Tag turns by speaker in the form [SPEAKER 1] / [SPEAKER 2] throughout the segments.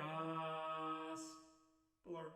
[SPEAKER 1] Chaos Blur.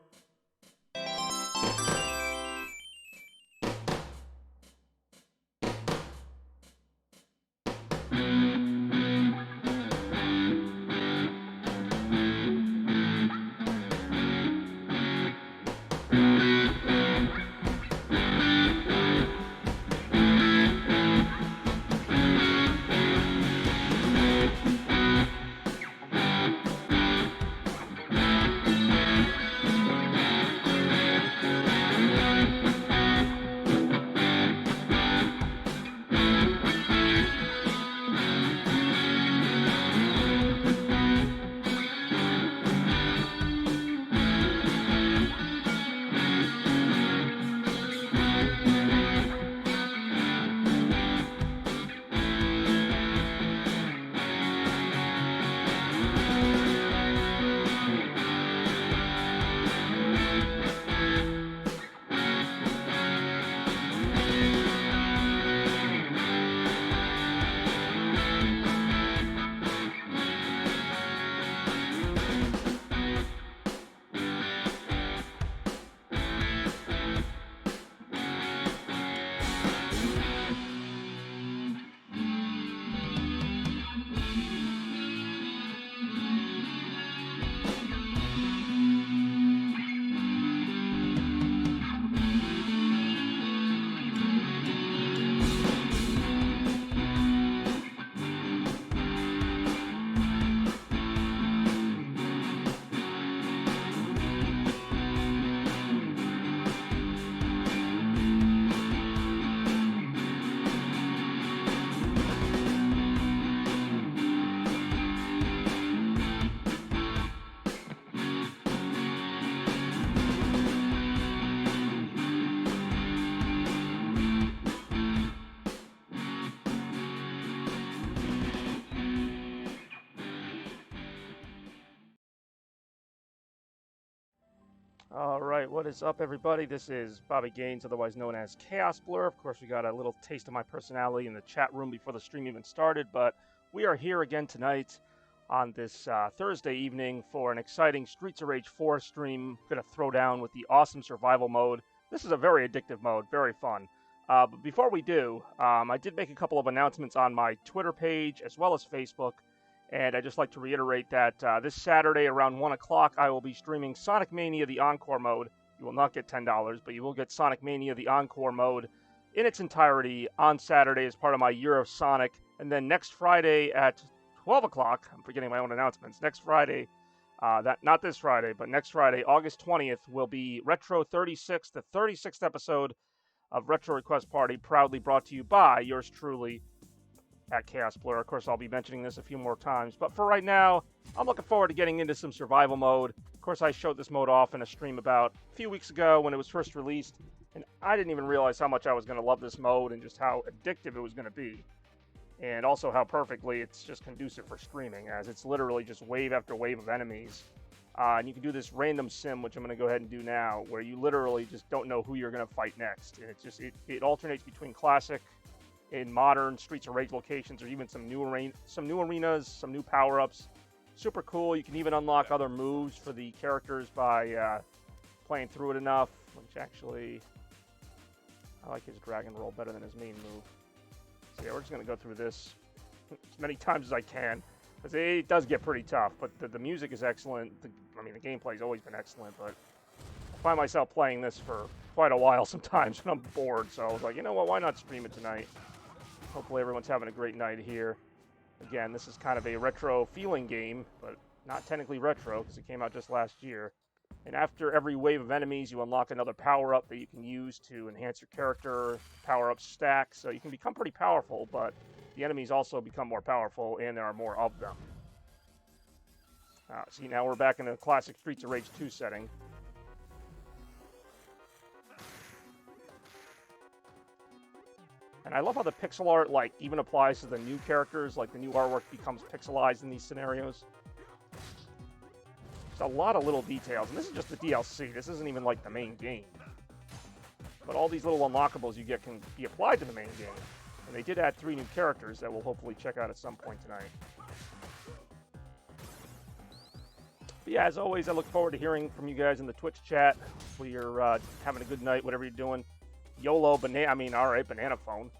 [SPEAKER 2] All right, what is up, everybody? This is Bobby Gaines, otherwise known as Chaos Blur. Of course, we got a little taste of my personality in the chat room before the stream even started, but we are here again tonight on this Thursday evening for an exciting Streets of Rage 4 stream. Gonna throw down with the awesome survival mode. This is a very addictive mode, very fun. But before we do, I did make a couple of announcements on my Twitter page as well as Facebook. And I'd just like to reiterate that this Saturday around 1 o'clock, I will be streaming Sonic Mania the Encore mode. You will not get $10, but you will get Sonic Mania the Encore mode in its entirety on Saturday as part of my Year of Sonic. And then next Friday at 12 o'clock, I'm forgetting my own announcements. Next Friday, not this Friday, but next Friday, August 20th, will be Retro 36, the 36th episode of Retro Request Party, proudly brought to you by yours truly, at Chaos Blur. Of course, I'll be mentioning this a few more times, but for right now, I'm looking forward to getting into some survival mode. Of course, I showed this mode off in a stream about a few weeks ago when it was first released, and I didn't even realize how much I was going to love this mode and just how addictive it was going to be. And also how perfectly it's just conducive for streaming, as it's literally just wave after wave of enemies. And you can do this random sim, which I'm going to go ahead and do now, where you literally just don't know who you're going to fight next. And it alternates between classic, in modern Streets of Rage locations, or even some new arenas, some new power-ups. Super cool. You can even unlock other moves for the characters by playing through it enough, which actually, I like his dragon roll better than his main move. So yeah, we're just going to go through this as many times as I can, because it does get pretty tough, but the music is excellent. I mean, the gameplay's always been excellent, but I find myself playing this for quite a while sometimes when I'm bored, so I was like, you know what, why not stream it tonight? Hopefully everyone's having a great night here. Again, this is kind of a retro feeling game, but not technically retro because it came out just last year. And after every wave of enemies, you unlock another power-up that you can use to enhance your character. Power-ups stack, so you can become pretty powerful, but the enemies also become more powerful, and there are more of them. See, now we're back in a classic Streets of Rage 2 setting. And I love how the pixel art, like, even applies to the new characters. Like, the new artwork becomes pixelized in these scenarios. There's a lot of little details. And this is just the DLC. This isn't even, like, the main game. But all these little unlockables you get can be applied to the main game. And they did add 3 new characters that we'll hopefully check out at some point tonight. But But yeah, as always, I look forward to hearing from you guys in the Twitch chat. Hopefully you're having a good night, whatever you're doing. YOLO, alright, banana phone.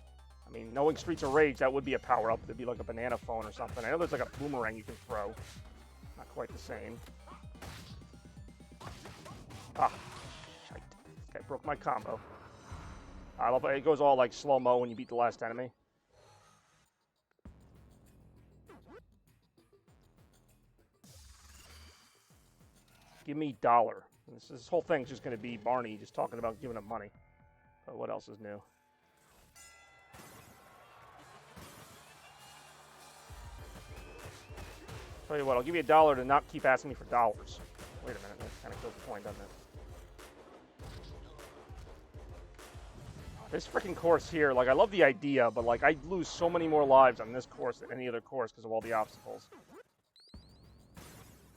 [SPEAKER 2] I mean, knowing Streets of Rage, that would be a power-up. It'd be like a banana phone or something. I know there's like a boomerang you can throw. Not quite the same. Ah, shite. This guy broke my combo. I love it. It goes all like slow-mo when you beat the last enemy. Give me dollar. This whole thing's just going to be Barney just talking about giving him money. But what else is new? Tell you what, I'll give you $1 to not keep asking me for dollars. Wait a minute, that kind of kills the point, doesn't it? This freaking course here, like, I love the idea, but, like, I lose so many more lives on this course than any other course because of all the obstacles.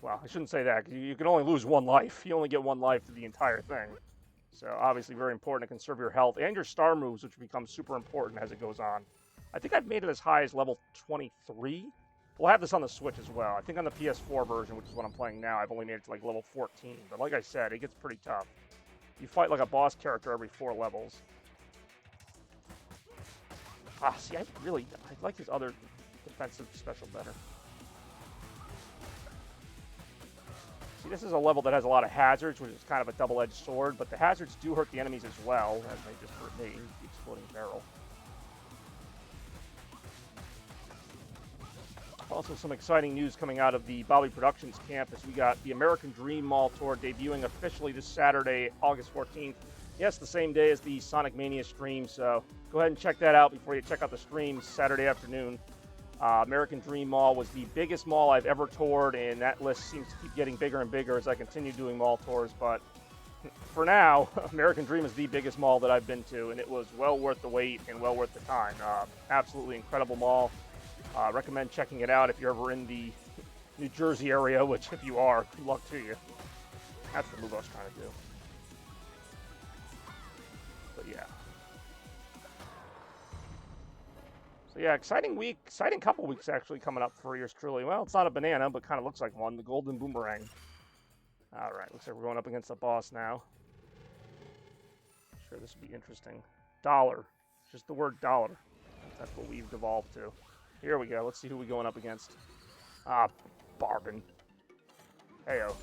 [SPEAKER 2] Well, I shouldn't say that, because you can only lose one life. You only get one life through the entire thing. So, obviously, very important to conserve your health and your star moves, which become super important as it goes on. I think I've made it as high as level 23. We'll have this on the Switch as well. I think on the PS4 version, which is what I'm playing now, I've only made it to like level 14. But like I said, it gets pretty tough. You fight like a boss character every 4 levels. Ah, see, I like his other defensive special better. See, this is a level that has a lot of hazards, which is kind of a double-edged sword, but the hazards do hurt the enemies as well, as they just hurt me, the exploding barrel. Also, some exciting news coming out of the Bobby Productions campus. We got the American Dream Mall Tour debuting officially this Saturday, August 14th. Yes, the same day as the Sonic Mania stream, so go ahead and check that out before you check out the stream Saturday afternoon. American Dream Mall was the biggest mall I've ever toured, and that list seems to keep getting bigger and bigger as I continue doing mall tours, but for now, American Dream is the biggest mall that I've been to, and it was well worth the wait and well worth the time. Absolutely incredible mall. Recommend checking it out if you're ever in the New Jersey area, which if you are, good luck to you. That's the move I was trying to do. But yeah. So yeah, exciting week, exciting couple weeks actually coming up for yours truly. Well, it's not a banana, but kind of looks like one, the golden boomerang. Alright, looks like we're going up against the boss now. Sure, this will be interesting. Dollar. Just the word dollar. That's what we've devolved to. Here we go. Let's see who we're going up against. Ah, Barbin. Heyo.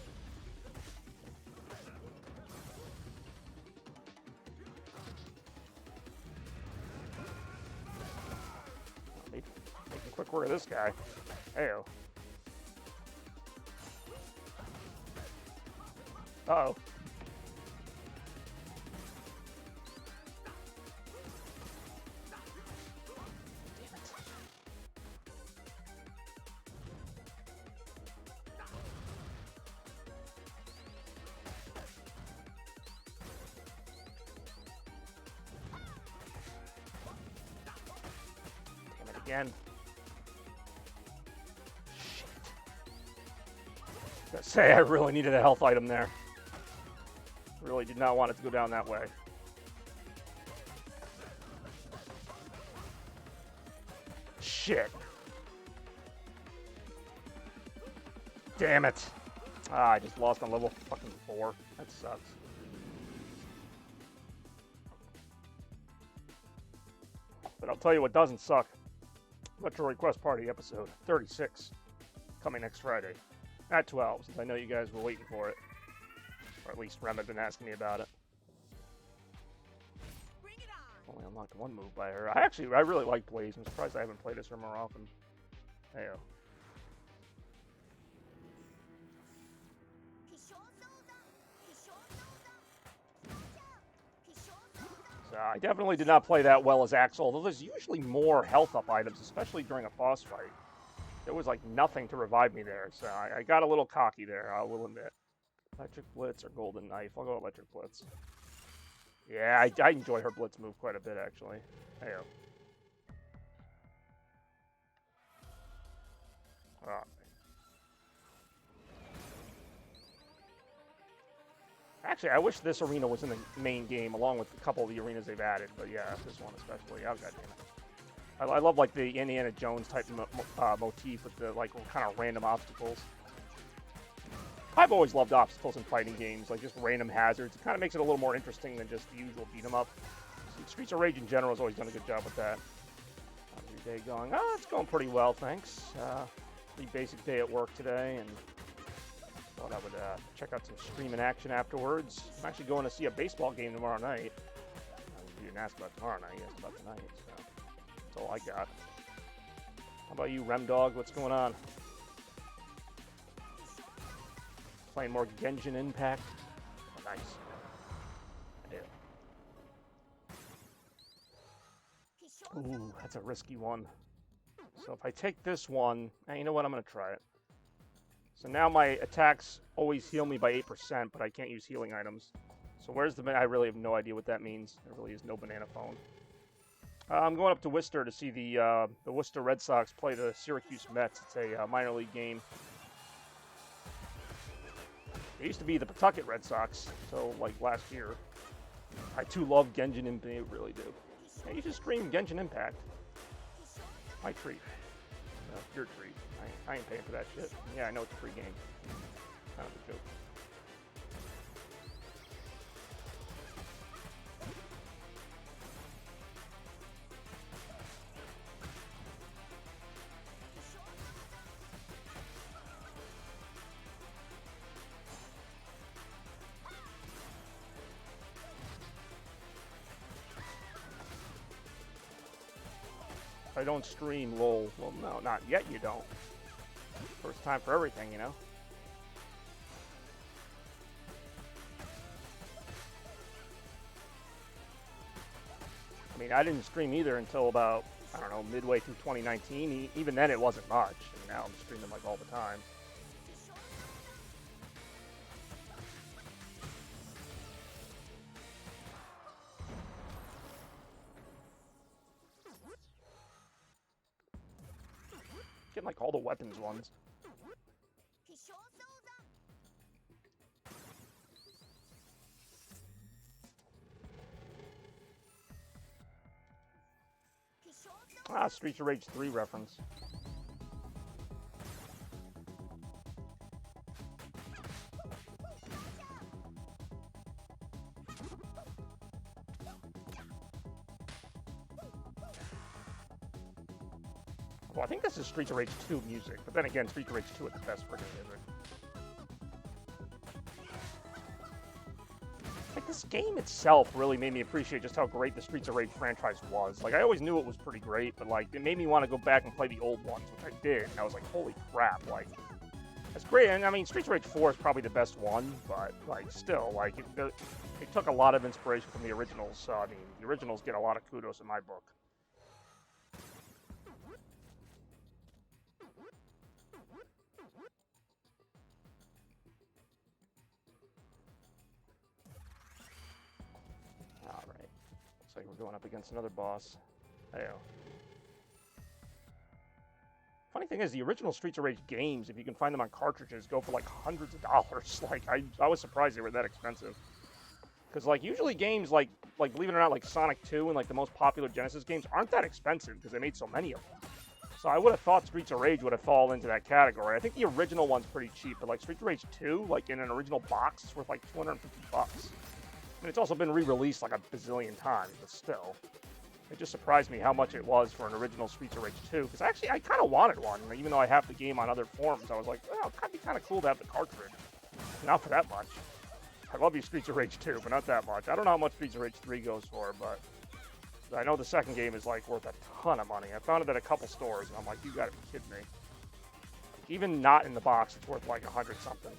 [SPEAKER 2] Making quick work of this guy. Heyo. Uh-oh. Again. Shit. I was gonna say, I really needed a health item there. Really did not want it to go down that way. Shit. Damn it. Ah, I just lost on level fucking 4. That sucks. But I'll tell you what doesn't suck. Retro Request Party episode 36, coming next Friday at 12, since I know you guys were waiting for it. Or at least Rem had been asking me about it. Only unlocked one move by her. I really like Blaze. I'm surprised I haven't played this her more often. Heyo. So I definitely did not play that well as Axel, although there's usually more health up items, especially during a boss fight. There was like nothing to revive me there, so I got a little cocky there, I will admit. Electric Blitz or Golden Knife? I'll go Electric Blitz. Yeah, I enjoy her Blitz move quite a bit, actually. Heyo. Oh. Actually, I wish this arena was in the main game, along with a couple of the arenas they've added. But yeah, this one especially. Oh, goddammit. I love, like, the Indiana Jones type motif with the, like, kind of random obstacles. I've always loved obstacles in fighting games, like just random hazards. It kind of makes it a little more interesting than just the usual beat 'em up. Streets of Rage in general has always done a good job with that. How's your day going? Oh, it's going pretty well, thanks. Pretty basic day at work today, and thought I would check out some streaming action afterwards. I'm actually going to see a baseball game tomorrow night. You didn't ask about tomorrow night, you asked about tonight, so that's all I got. How about you, Remdog? What's going on? Playing more Genshin Impact? Oh, nice. Yeah. Ooh, that's a risky one. So if I take this one, you know what? I'm going to try it. So now my attacks always heal me by 8%, but I can't use healing items. So where's the... I really have no idea what that means. There really is no banana phone. I'm going up to Worcester to see the Worcester Red Sox play the Syracuse Mets. It's a minor league game. It used to be the Pawtucket Red Sox, so like last year. I too love Genshin Impact, really do. Yeah, you should stream Genshin Impact. My treat. Your treat. I ain't paying for that shit. Yeah, I know it's a free game. Kind of a joke. I don't stream, lol. Well, no, not yet you don't. First time for everything, you know? I mean, I didn't stream either until about, I don't know, midway through 2019. Even then it wasn't much. And now I'm streaming like all the time. Getting like all the weapons ones. Ah, Streets of Rage 3 reference. Well, I think this is Streets of Rage 2 music, but then again, Streets of Rage 2 is the best freaking music. Like, this game itself really made me appreciate just how great the Streets of Rage franchise was. Like, I always knew it was pretty great, but, like, it made me want to go back and play the old ones, which I did, and I was like, holy crap, like, that's great. And, I mean, Streets of Rage 4 is probably the best one, but, like, still, like, it took a lot of inspiration from the originals, so, I mean, the originals get a lot of kudos in my book. Looks like we're going up against another boss. Hey-o. Funny thing is, the original Streets of Rage games, if you can find them on cartridges, go for like hundreds of dollars. Like, I was surprised they were that expensive. Because, like, usually games like, believe it or not, like Sonic 2 and, like, the most popular Genesis games aren't that expensive because they made so many of them. So I would have thought Streets of Rage would have fallen into that category. I think the original one's pretty cheap, but, like, Streets of Rage 2, like, in an original box, is worth, like, $250. I mean, it's also been re-released like a bazillion times, but still. It just surprised me how much it was for an original Streets of Rage 2. Because actually, I kind of wanted one. Even though I have the game on other forms, I was like, well, it'd be kind of cool to have the cartridge. Not for that much. I love you, Streets of Rage 2, but not that much. I don't know how much Streets of Rage 3 goes for, but I know the second game is like worth a ton of money. I found it at a couple stores, and I'm like, you gotta be kidding me. Even not in the box, it's worth like 100-something.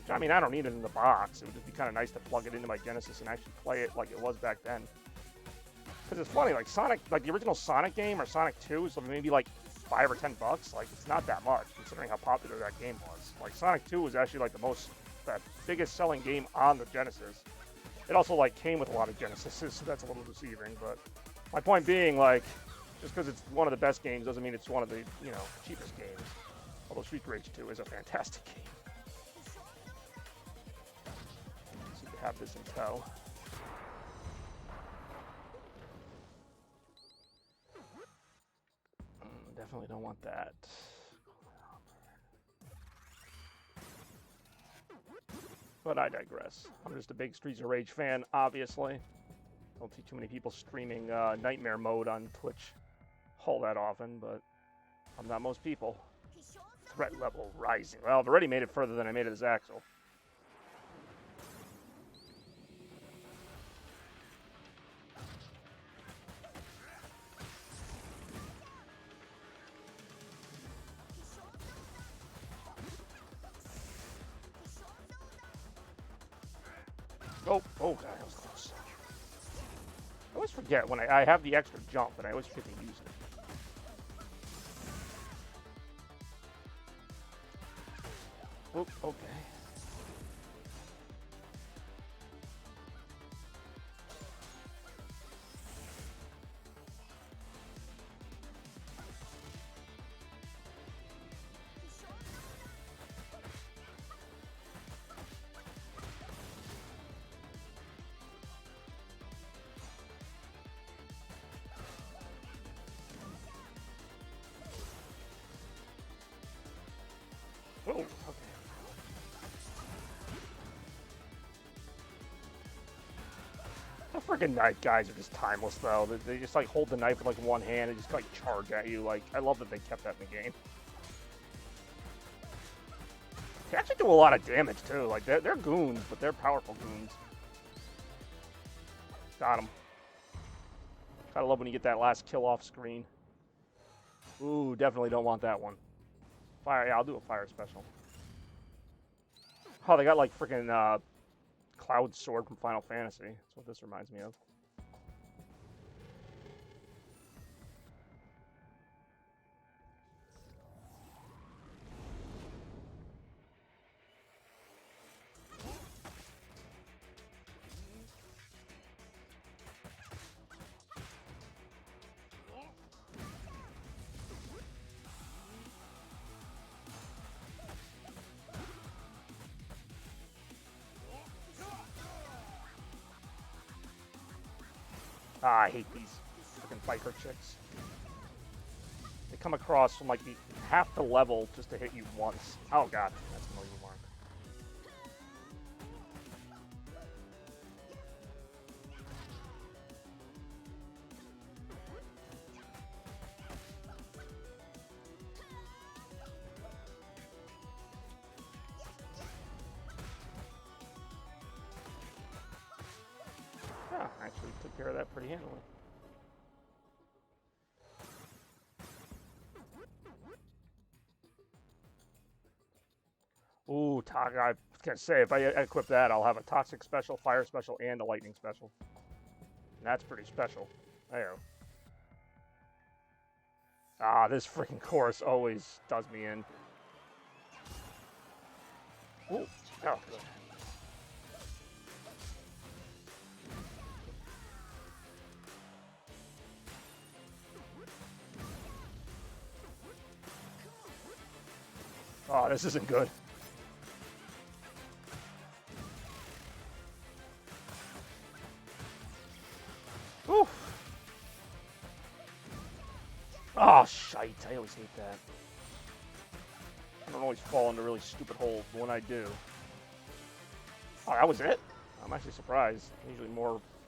[SPEAKER 2] I mean, I don't need it in the box. It would just be kind of nice to plug it into my Genesis and actually play it like it was back then. Because it's funny, like Sonic, like the original Sonic game or Sonic 2 is maybe like $5 or $10. Like, it's not that much considering how popular that game was. Like, Sonic 2 was actually like the biggest selling game on the Genesis. It also like came with a lot of Genesises, so that's a little deceiving. But my point being, like, just because it's one of the best games doesn't mean it's one of the, you know, cheapest games. Although Streets of Rage 2 is a fantastic game. Have this in tow. Definitely don't want that. But I digress. I'm just a big Streets of Rage fan, obviously. Don't see too many people streaming Nightmare mode on Twitch all that often, but I'm not most people. Threat level rising. Well, I've already made it further than I made it as Axel. Oh, God, that was close. I always forget when I have the extra jump, but I always forget to use it. Oh, okay. Oh, okay. The freaking knife guys are just timeless, though. They just, like, hold the knife with, like, one hand and just, like, charge at you. Like, I love that they kept that in the game. They actually do a lot of damage, too. Like, they're goons, but they're powerful goons. Got him. Gotta love when you get that last kill off screen. Ooh, definitely don't want that one. Fire, yeah, I'll do a fire special. Oh, they got, like, freaking, Cloud Sword from Final Fantasy. That's what this reminds me of. Ah, I hate these freaking biker chicks. They come across from like half the level just to hit you once. Oh god, that's an illegal mark. Ah, actually took care of that pretty handily. Ooh, I was gonna say, if I equip that, I'll have a Toxic Special, Fire Special, and a Lightning Special. And that's pretty special. There. Ah, this freaking chorus always does me in. Ooh, oh, good. Oh, this isn't good. Oof. Oh, shite. I always hate that. I don't always fall into really stupid holes, but when I do... Oh, that was it? I'm actually surprised.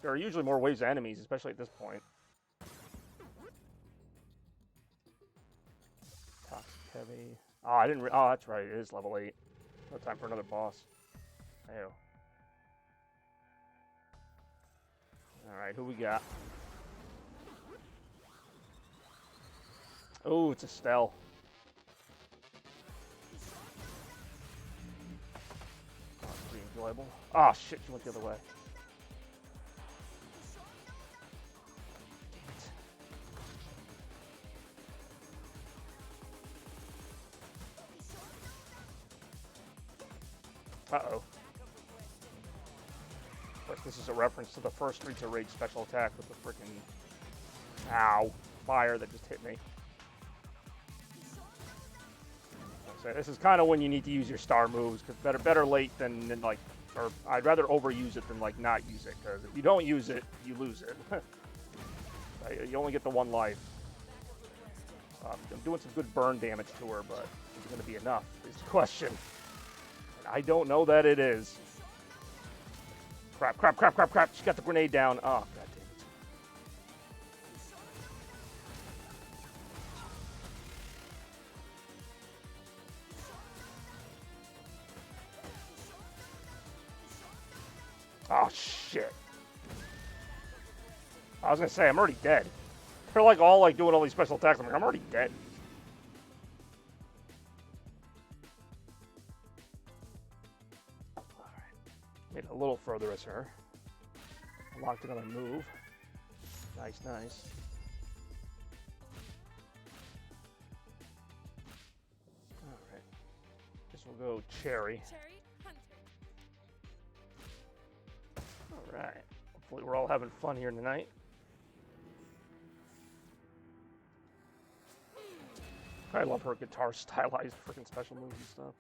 [SPEAKER 2] There are usually more waves of enemies, especially at this point. Toxic Heavy. Oh, I didn't... Oh, that's right. It is level 8. No time for another boss. Ew. Alright, who we got? Oh, it's Estelle. Oh, it's pretty enjoyable. Oh, shit, she went the other way. Uh-oh. Of course, this is a reference to the first Streets of Rage special attack with the frickin' ow, fire that just hit me. So this is kind of when you need to use your star moves, because better late than like, or I'd rather overuse it than like not use it, because if you don't use it, you lose it. You only get the one life. I'm doing some good burn damage to her, but is it going to be enough? Is the question. I don't know that it is. Crap, crap, crap, crap, crap. She got the grenade down. Oh, god damn it. Oh, shit. I was gonna say, I'm already dead. They're like all like doing all these special attacks. I'm like, I'm already dead. Alright. Made it a little further as her. Unlocked another move. Nice, nice. Alright. Guess we'll go Cherry.
[SPEAKER 1] Cherry Hunter.
[SPEAKER 2] Alright. Hopefully we're all having fun here tonight. I love her guitar stylized freaking special moves and stuff.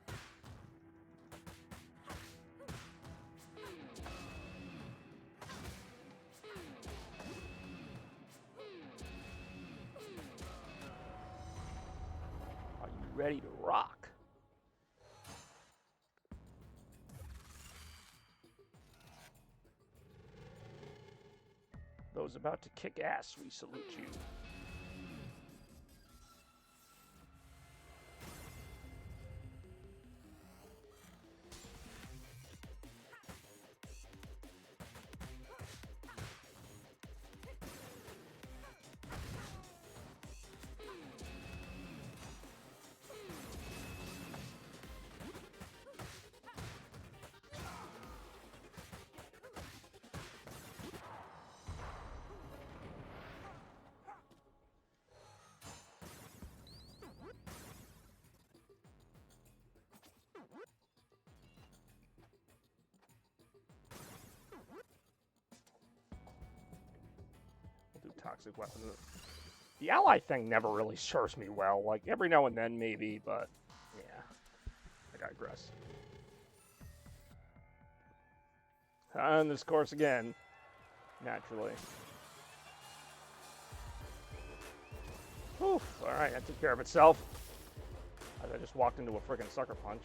[SPEAKER 2] Are you ready to rock? Those about to kick ass, we salute you. Toxic weapon. The ally thing never really serves me well. Like, every now and then, maybe, but yeah. I digress. On this course again. Naturally. Oof. Alright, that took care of itself. I just walked into a freaking sucker punch.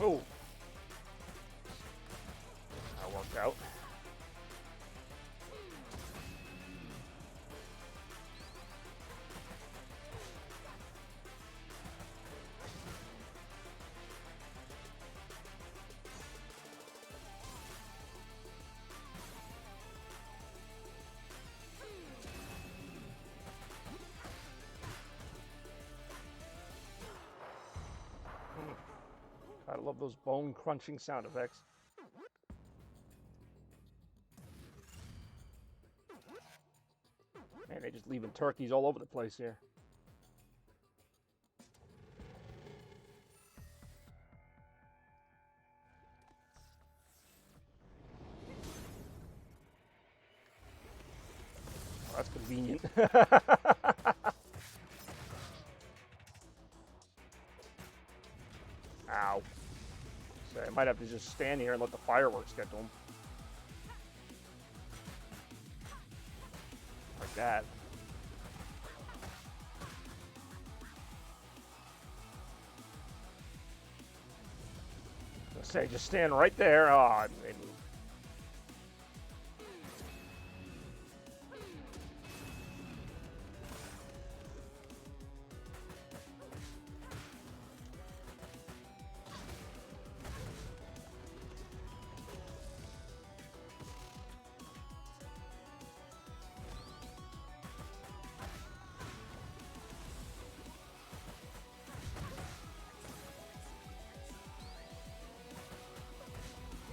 [SPEAKER 2] Oh, that worked out. I love those bone crunching sound effects. Man, they're just leaving turkeys all over the place here. Oh, that's convenient. Ow. So I might have to just stand here and let the fireworks get to him. Like that. Let's say, just stand right there. Oh, they moved.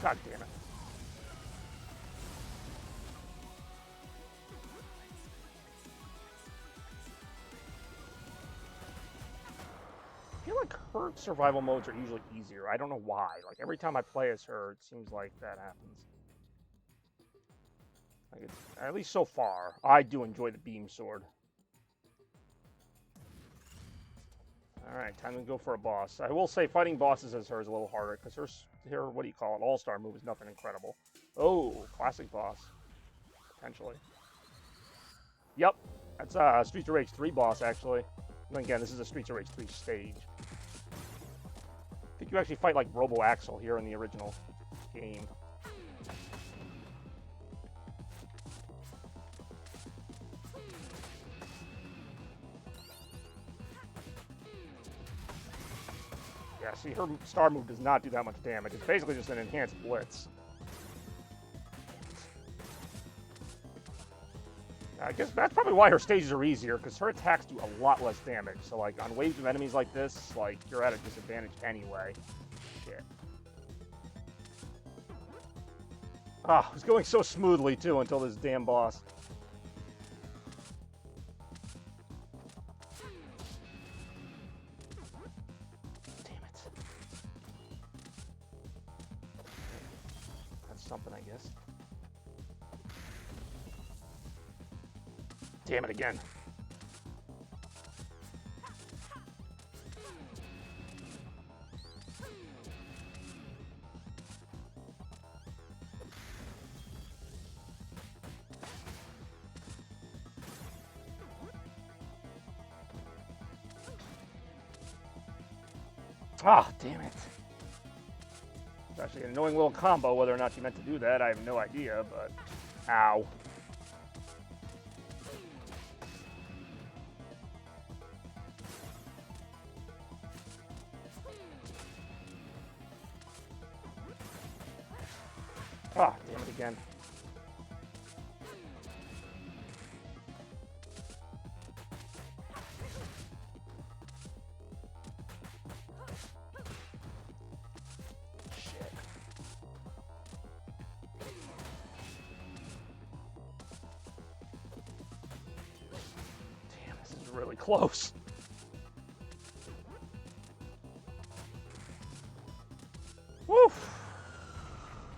[SPEAKER 2] God damn it. I feel like her survival modes are usually easier. I don't know why. Like, every time I play as her, it seems like that happens. Like, at least so far, I do enjoy the beam sword. Alright, time to go for a boss. I will say fighting bosses as her is a little harder, because her, what do you call it, all-star move is nothing incredible. Oh, classic boss. Potentially. Yep. That's Streets of Rage 3 boss, actually. And again, this is a Streets of Rage 3 stage. I think you actually fight like Robo Axel here in the original game. Yeah, see, her star move does not do that much damage. It's basically just an enhanced blitz. I guess that's probably why her stages are easier, because her attacks do a lot less damage. So, like, on waves of enemies like this, like, you're at a disadvantage anyway. Shit. Ah, it was going so smoothly, too, until this damn boss. Damn it. That's something, I guess. Damn it again. Ah, damn it. It's actually an annoying little combo. Whether or not you meant to do that, I have no idea, but... Ow. Ah, damn it again. Shit. Damn, this is really close. Woof.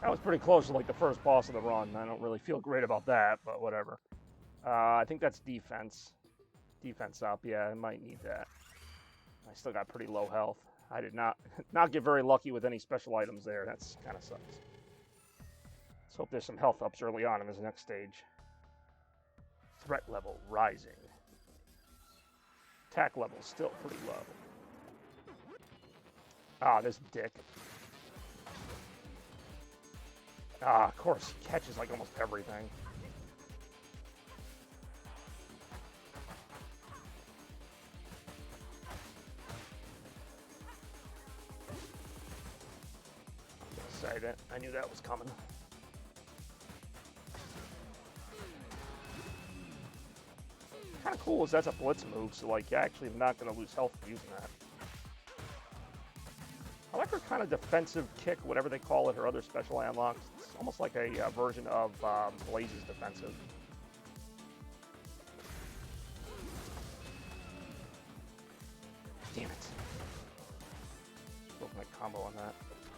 [SPEAKER 2] That was pretty close to like the first boss of the run. I don't really feel great about that, but whatever. I think that's defense. Defense up, yeah, I might need that. I still got pretty low health. I did not get very lucky with any special items there. That's kind of sucks. Let's hope there's some health ups early on in this next stage. Threat level rising. Attack level still pretty low. Ah, this dick. Ah, of course, he catches like almost everything. Say that. I knew that was coming. Kind of cool is that's a blitz move, so like you're actually not going to lose health for using that. I like her kind of defensive kick, whatever they call it, her other special I unlocked. It's almost like a version of Blaze's defensive. Damn it. Broke my combo on that.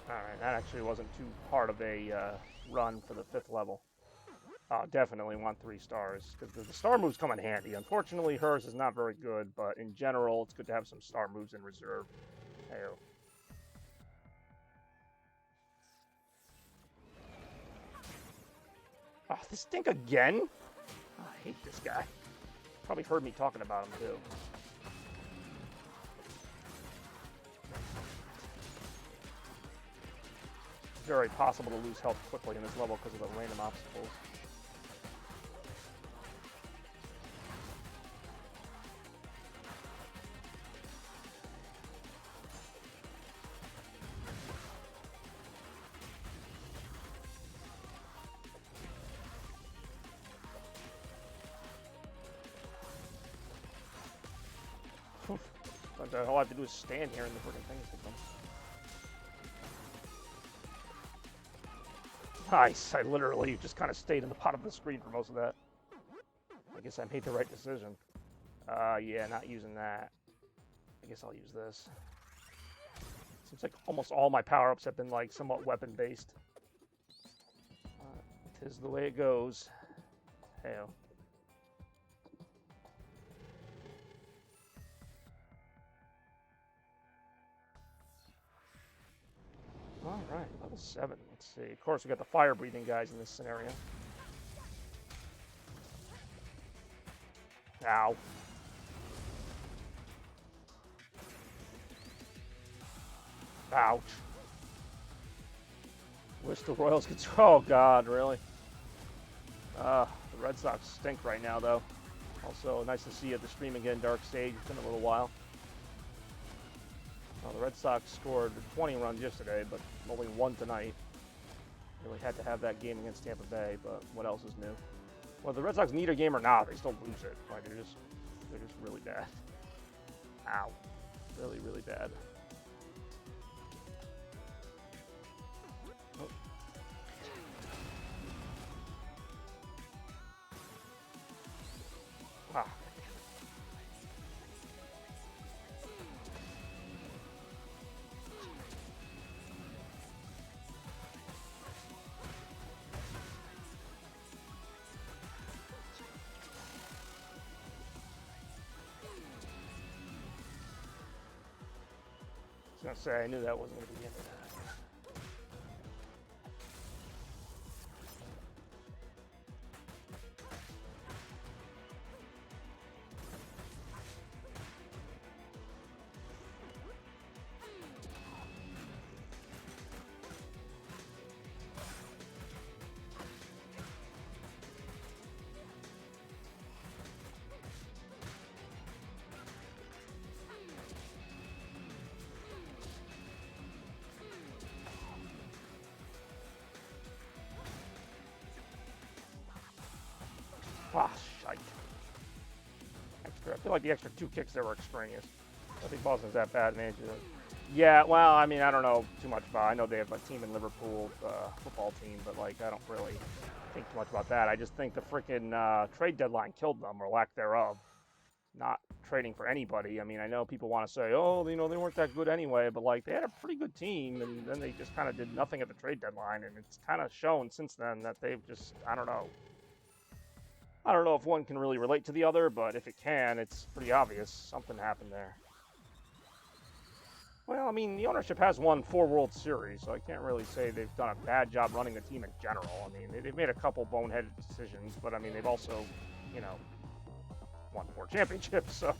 [SPEAKER 2] Alright, that actually wasn't too hard of a run for the 5th level. Definitely want 3 stars, because the star moves come in handy. Unfortunately, hers is not very good, but in general, it's good to have some star moves in reserve. Hey-oh. Oh, this stink again? Oh, I hate this guy. Probably heard me talking about him, too. It's very possible to lose health quickly in this level because of the random obstacles. But all I have to do is stand here and the freaking things hit them. Nice. I literally just kind of stayed in the bottom of the screen for most of that. I guess I made the right decision. Yeah, not using that. I guess I'll use this. Seems like almost all my power-ups have been like somewhat weapon-based. 'Tis the way it goes. Hey-oh. All Alright, level 7. Let's see. Of course, we got the fire-breathing guys in this scenario. Ow. Ouch. Wish the Royals could... Oh, God, really? The Red Sox stink right now, though. Also, nice to see you at the stream again, Dark Sage. It's been a little while. Well, the Red Sox scored 20 runs yesterday, but only 1 tonight. Really had to have that game against Tampa Bay, but what else is new? Whether the Red Sox need a game or not, they still lose it. Like, they're just really bad. Ow. Really, really bad. Oh. Ah. I was gonna say, I knew that wasn't gonna be the end of that. Ah, shite. I feel like the extra 2 kicks there were extraneous. I think Boston's that bad, man. Yeah, well, I mean, I don't know too much about it. I know they have a team in Liverpool, football team, but, like, I don't really think too much about that. I just think the freaking trade deadline killed them, or lack thereof. Not trading for anybody. I mean, I know people want to say, oh, you know, they weren't that good anyway, but, like, they had a pretty good team, and then they just kind of did nothing at the trade deadline, and it's kind of shown since then that they've just, I don't know. I don't know if one can really relate to the other, but if it can, it's pretty obvious something happened there. Well, I mean, the ownership has won 4 World Series, so I can't really say they've done a bad job running the team in general. I mean, they've made a couple boneheaded decisions, but I mean, they've also, you know, won 4 championships, so...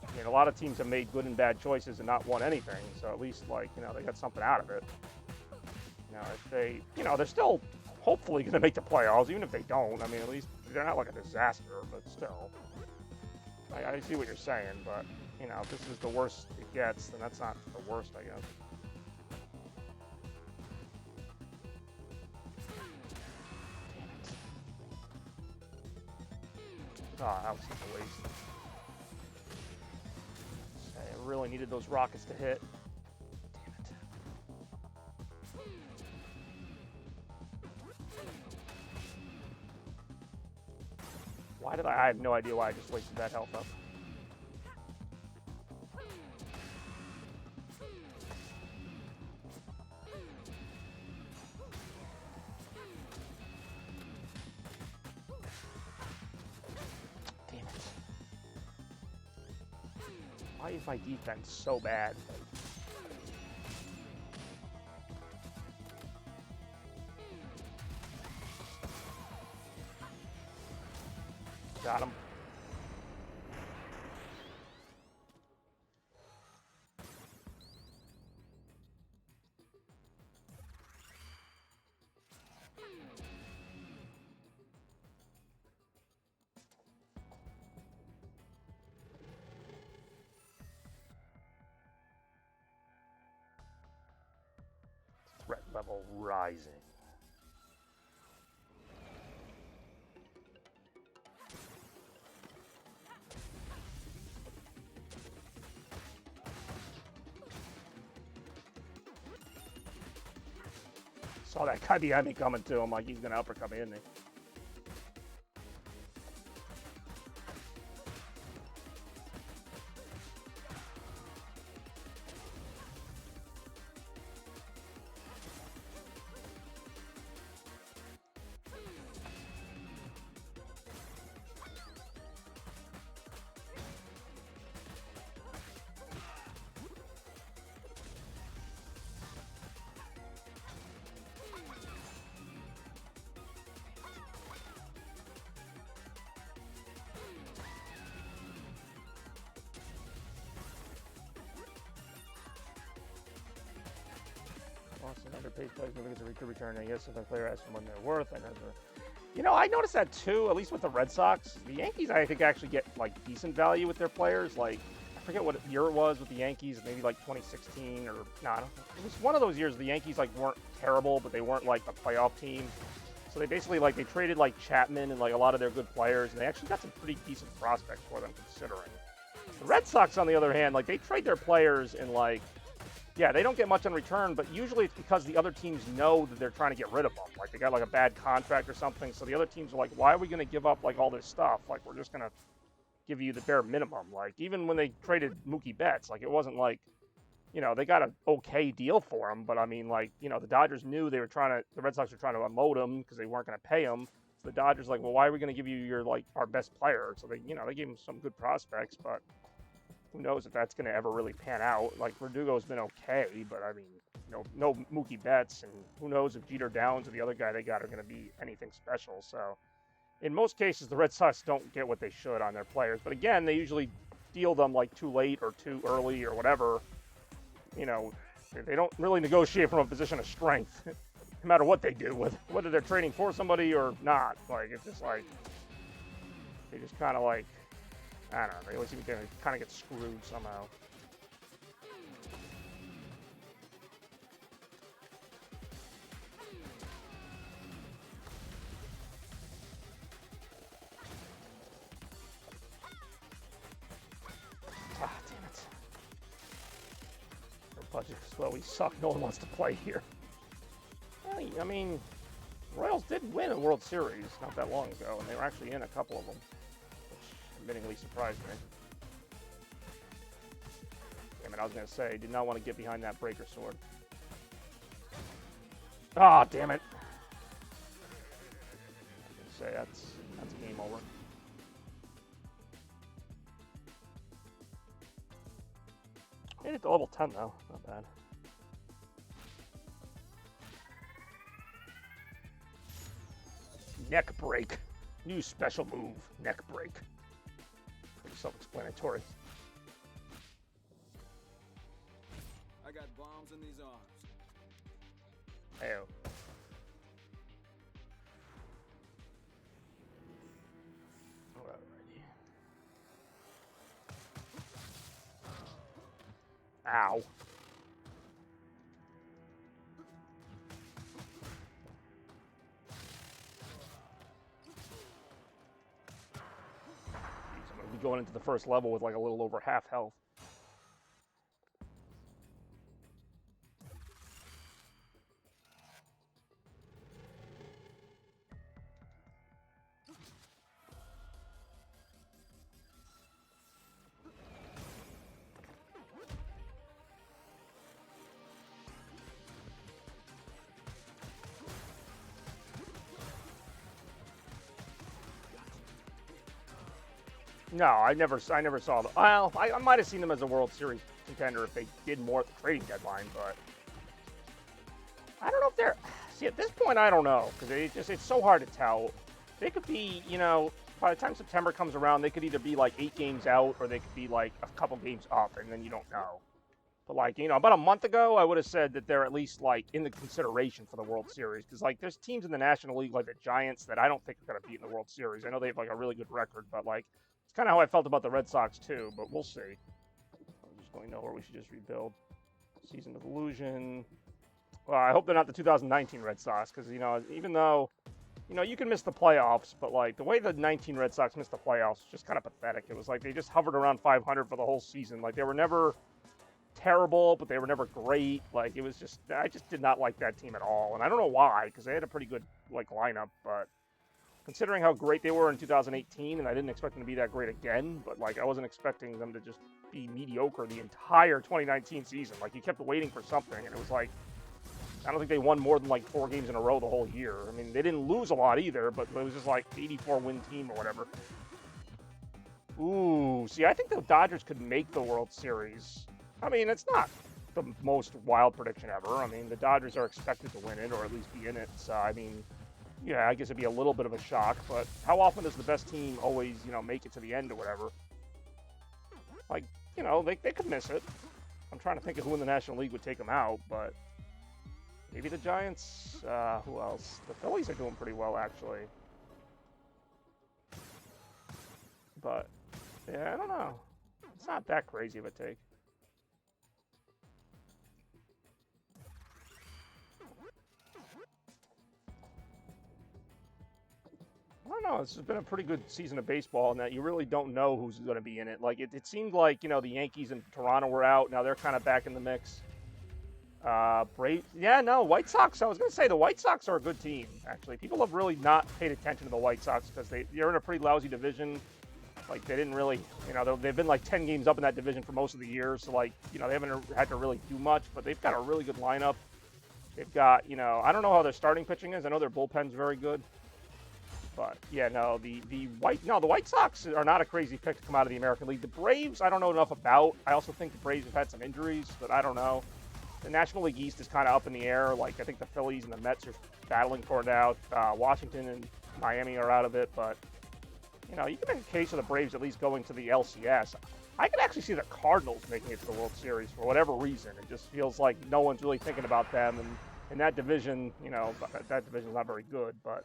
[SPEAKER 2] I mean, a lot of teams have made good and bad choices and not won anything, so at least, like, you know, they got something out of it. You know, if they, you know, they're still hopefully going to make the playoffs, even if they don't. I mean, at least they're not like a disaster, but still. I see what you're saying, but, you know, if this is the worst it gets, then that's not the worst, I guess. Ah, that was such a waste. I really needed those rockets to hit. Damn it. Why did I have no idea why I just wasted that health up. Damn it. Why is my defense so bad? Got him. Threat level rising. Saw that guy behind me coming to him like he's gonna uppercut me, isn't he? their pay tags because they could return. I guess if a player asks for more than they're worth, I know they're... You know, I noticed that too, at least with the Red Sox. The Yankees, I think, actually get, like, decent value with their players. Like, I forget what year it was with the Yankees, maybe, like, 2016 or... No, I don't think... It was one of those years the Yankees, like, weren't terrible, but they weren't, like, a playoff team. So they basically, like, they traded, like, Chapman and, like, a lot of their good players, and they actually got some pretty decent prospects for them, considering. The Red Sox, on the other hand, like, they trade their players and, like... Yeah, they don't get much in return, but usually it's because the other teams know that they're trying to get rid of them. Like, they got, like, a bad contract or something, so the other teams are like, why are we going to give up, like, all this stuff? Like, we're just going to give you the bare minimum. Like, even when they traded Mookie Betts, like, it wasn't like, you know, they got an okay deal for him, but, I mean, like, you know, the Dodgers knew they were trying to, the Red Sox were trying to unload him because they weren't going to pay him. So the Dodgers like, well, why are we going to give you your, like, our best player? So they, you know, they gave him some good prospects, but... Who knows if that's going to ever really pan out. Like, Verdugo's been okay, but, I mean, you know, no Mookie Betts, and who knows if Jeter Downs or the other guy they got are going to be anything special. So, in most cases, the Red Sox don't get what they should on their players. But, again, they usually deal them, like, too late or too early or whatever. You know, they don't really negotiate from a position of strength, no matter what they do, whether they're trading for somebody or not. Like, it's just like, they just kind of, like, I don't know, they always seem to kind of get screwed somehow. Ah, damn it. Our budget as well, we suck. No one wants to play here. I mean, Royals did win a World Series not that long ago, and they were actually in a couple of them. Admittingly surprised me. Damn it, I was going to say, did not want to get behind that breaker sword. Ah, oh, damn it. I was going to say, that's game over. Made it to level 10, though. Not bad. Neck break. New special move, neck break. Self-explanatory.
[SPEAKER 1] I got bombs in these arms.
[SPEAKER 2] Ew. Alrighty. Ow. Going into the first level with like a little over half health. No, I never saw them. Well, I might have seen them as a World Series contender if they did more at the trading deadline, but I don't know if they're. See, at this point, I don't know because it's so hard to tell. They could be, you know, by the time September comes around, they could either be like 8 games out or they could be like a couple games up, and then you don't know. But like, you know, about a month ago, I would have said that they're at least like in the consideration for the World Series because like there's teams in the National League like the Giants that I don't think are going to be in the World Series. I know they have like a really good record, but like. It's kind of how I felt about the Red Sox, too, but we'll see. I'm just going nowhere. We should just rebuild. Season of Illusion. Well, I hope they're not the 2019 Red Sox, because, you know, even though, you know, you can miss the playoffs, but, like, the way the 19 Red Sox missed the playoffs was just kind of pathetic. It was like they just hovered around 500 for the whole season. Like, they were never terrible, but they were never great. Like, it was just, I just did not like that team at all. And I don't know why, because they had a pretty good, like, lineup, but... Considering how great they were in 2018, and I didn't expect them to be that great again, but, like, I wasn't expecting them to just be mediocre the entire 2019 season. Like, you kept waiting for something, and it was like, I don't think they won more than, like, 4 games in a row the whole year. I mean, they didn't lose a lot either, but it was just, like, 84-win team or whatever. Ooh, see, I think the Dodgers could make the World Series. I mean, it's not the most wild prediction ever. I mean, the Dodgers are expected to win it, or at least be in it, so, I mean... Yeah, I guess it'd be a little bit of a shock, but how often does the best team always, you know, make it to the end or whatever? Like, you know, they could miss it. I'm trying to think of who in the National League would take them out, but Maybe the Giants. Who else? The Phillies are doing pretty well, actually. But, yeah, I don't know. It's not that crazy of a take. I don't know. It's been a pretty good season of baseball in that you really don't know who's going to be in it. Like, it seemed like, you know, the Yankees and Toronto were out. Now they're kind of back in the mix. Yeah, no, White Sox. I was going to say the White Sox are a good team, actually. People have really not paid attention to the White Sox because they're in a pretty lousy division. Like, they didn't really, you know, they've been like 10 games up in that division for most of the year. So, like, you know, they haven't had to really do much, but they've got a really good lineup. They've got, you know, I don't know how their starting pitching is. I know their bullpen's very good. But, yeah, no, the White Sox are not a crazy pick to come out of the American League. The Braves, I don't know enough about. I also think the Braves have had some injuries, but I don't know. The National League East is kind of up in the air. Like, I think the Phillies and the Mets are battling for it out. Washington and Miami are out of it, but, you know, you can make a case for the Braves at least going to the LCS. I could actually see the Cardinals making it to the World Series for whatever reason. It just feels like no one's really thinking about them, and in that division, you know, that division's not very good, but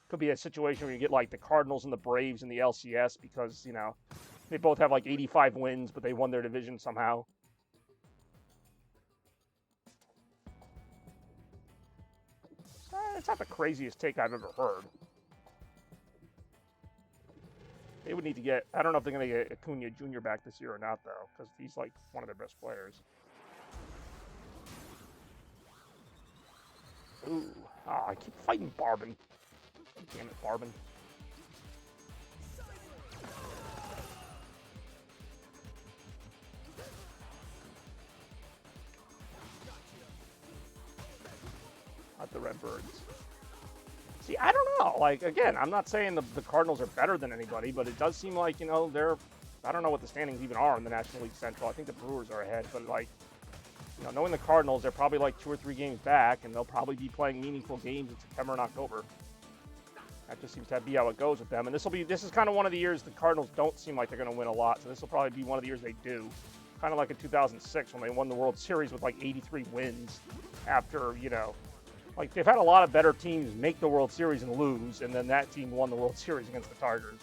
[SPEAKER 2] could be a situation where you get like the Cardinals and the Braves in the LCS because, you know, they both have like 85 wins, but they won their division somehow. It's not the craziest take I've ever heard. They would need to get, I don't know if they're going to get Acuna Jr. back this year or not, though, because he's like one of their best players. Ooh. Oh, I keep fighting Barbin. Damn it, Barbin. Not the Redbirds. See, I don't know. Like, again, I'm not saying the Cardinals are better than anybody, but it does seem like, you know, I don't know what the standings even are in the National League Central. I think the Brewers are ahead, but, like, you know, knowing the Cardinals, they're probably like 2 or 3 games back, and they'll probably be playing meaningful games in September and October. That just seems to be how it goes with them. And this is kind of one of the years the Cardinals don't seem like they're going to win a lot, so this will probably be one of the years they do. Kind of like in 2006 when they won the World Series with like 83 wins after, you know, like, they've had a lot of better teams make the World Series and lose, and then that team won the World Series against the Tigers.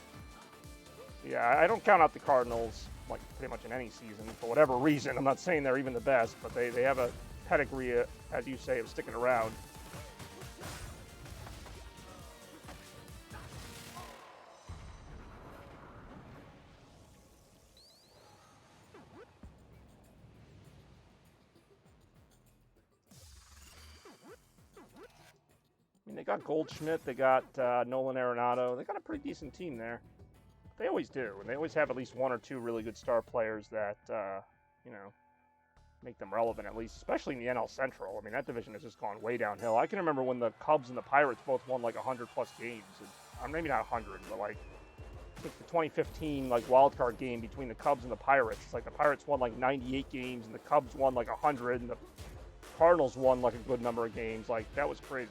[SPEAKER 2] Yeah, I don't count out the Cardinals, like, pretty much in any season, for whatever reason. I'm not saying they're even the best, but they have a pedigree, as you say, of sticking around. I mean, they got Goldschmidt, they got Nolan Arenado. They got a pretty decent team there. They always do, and they always have at least 1 or 2 really good star players that, you know, make them relevant at least, especially in the NL Central. I mean, that division has just gone way downhill. I can remember when the Cubs and the Pirates both won like 100-plus games. Maybe not 100, but like, I think the 2015 like wild card game between the Cubs and the Pirates. It's like the Pirates won like 98 games, and the Cubs won like 100, and the Cardinals won like a good number of games. Like, that was crazy.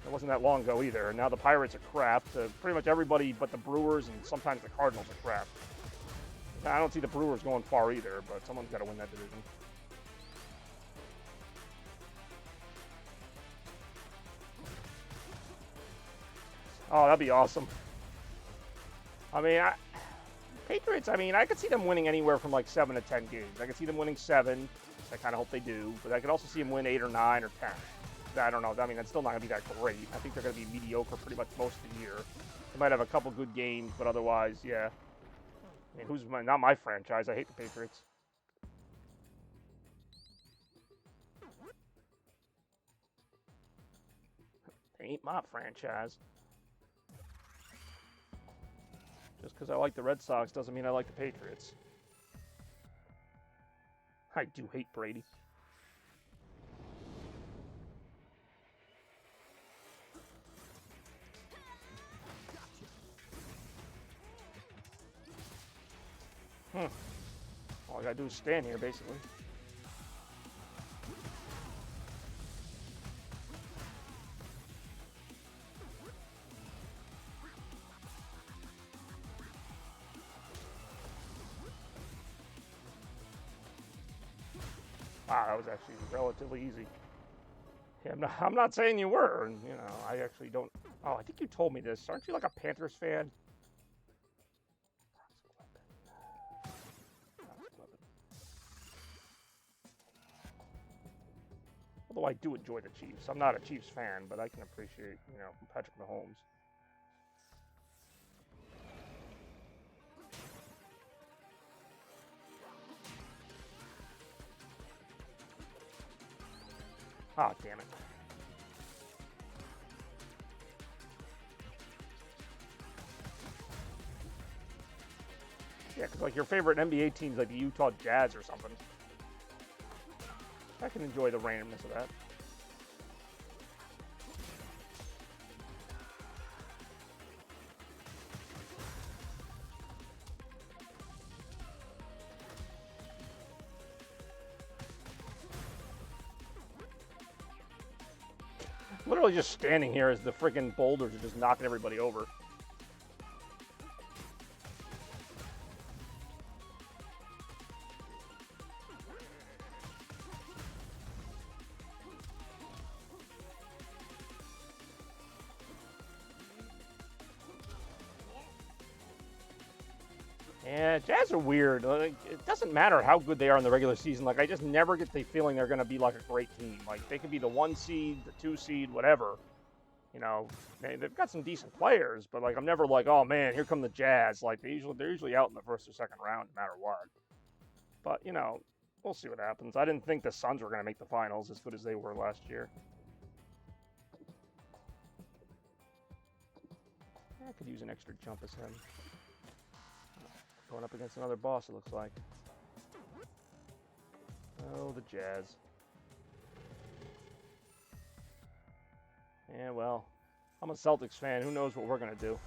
[SPEAKER 2] It wasn't that long ago either. And now the Pirates are crap. Pretty much everybody but the Brewers and sometimes the Cardinals are crap. I don't see the Brewers going far either, but someone's got to win that division. Oh, that'd be awesome. I mean, Patriots, I mean, I could see them winning anywhere from like 7 to 10 games. I could see them winning 7. I kind of hope they do. But I could also see them win 8 or 9 or 10. I don't know. I mean, that's still not going to be that great. I think they're going to be mediocre pretty much most of the year. They might have a couple good games, but otherwise, yeah. I mean, not my franchise. I hate the Patriots. They ain't my franchise. Just because I like the Red Sox doesn't mean I like the Patriots. I do hate Brady. All I gotta do is stand here, basically. Wow, that was actually relatively easy. Yeah, I'm not saying you were. And, you know, I actually don't. Oh, I think you told me this. Aren't you like a Panthers fan? Although I do enjoy the Chiefs. I'm not a Chiefs fan, but I can appreciate, you know, Patrick Mahomes. Ah, damn it. Yeah, because like your favorite NBA team's like the Utah Jazz or something. I can enjoy the randomness of that. Literally just standing here as the freaking boulders are just knocking everybody over. Yeah, Jazz are weird. Like, it doesn't matter how good they are in the regular season. Like, I just never get the feeling they're going to be like a great team. Like, they could be the 1 seed, the 2 seed, whatever. You know, they've got some decent players, but like, I'm never like, oh man, here come the Jazz. Like, they're usually out in the first or second round, no matter what. But you know, we'll see what happens. I didn't think the Suns were going to make the finals as good as they were last year. I could use an extra jump as him. Going up against another boss, it looks like. Oh, the Jazz. Yeah, well, I'm a Celtics fan. Who knows what we're going to do?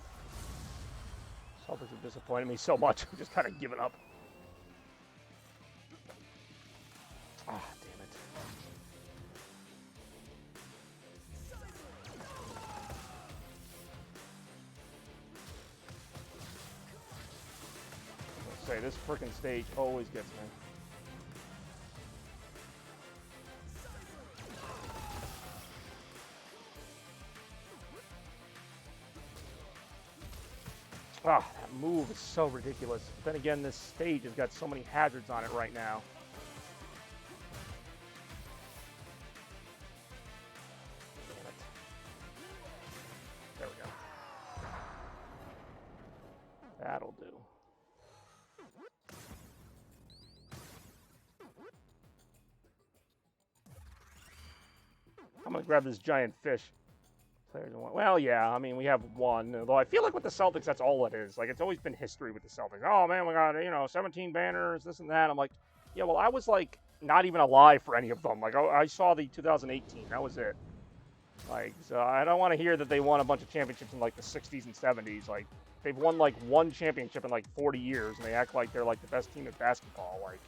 [SPEAKER 2] Celtics have disappointed me so much. I'm just kind of giving up. Ah, damn it. Say, this freaking stage always gets me. Ah, that move is so ridiculous. But then again, this stage has got so many hazards on it right now. Damn it. There we go. That'll do. I'm going to grab this giant fish. Players in one. Well, yeah, I mean, we have one. Although I feel like with the Celtics, that's all it is. Like, it's always been history with the Celtics. Oh, man, we got, you know, 17 banners, this and that. I'm like, yeah, well, I was, like, not even alive for any of them. Like, I saw the 2018. That was it. Like, so I don't want to hear that they won a bunch of championships in, like, the 60s and 70s. Like, they've won, like, one championship in, like, 40 years, and they act like they're, like, the best team at basketball. Like,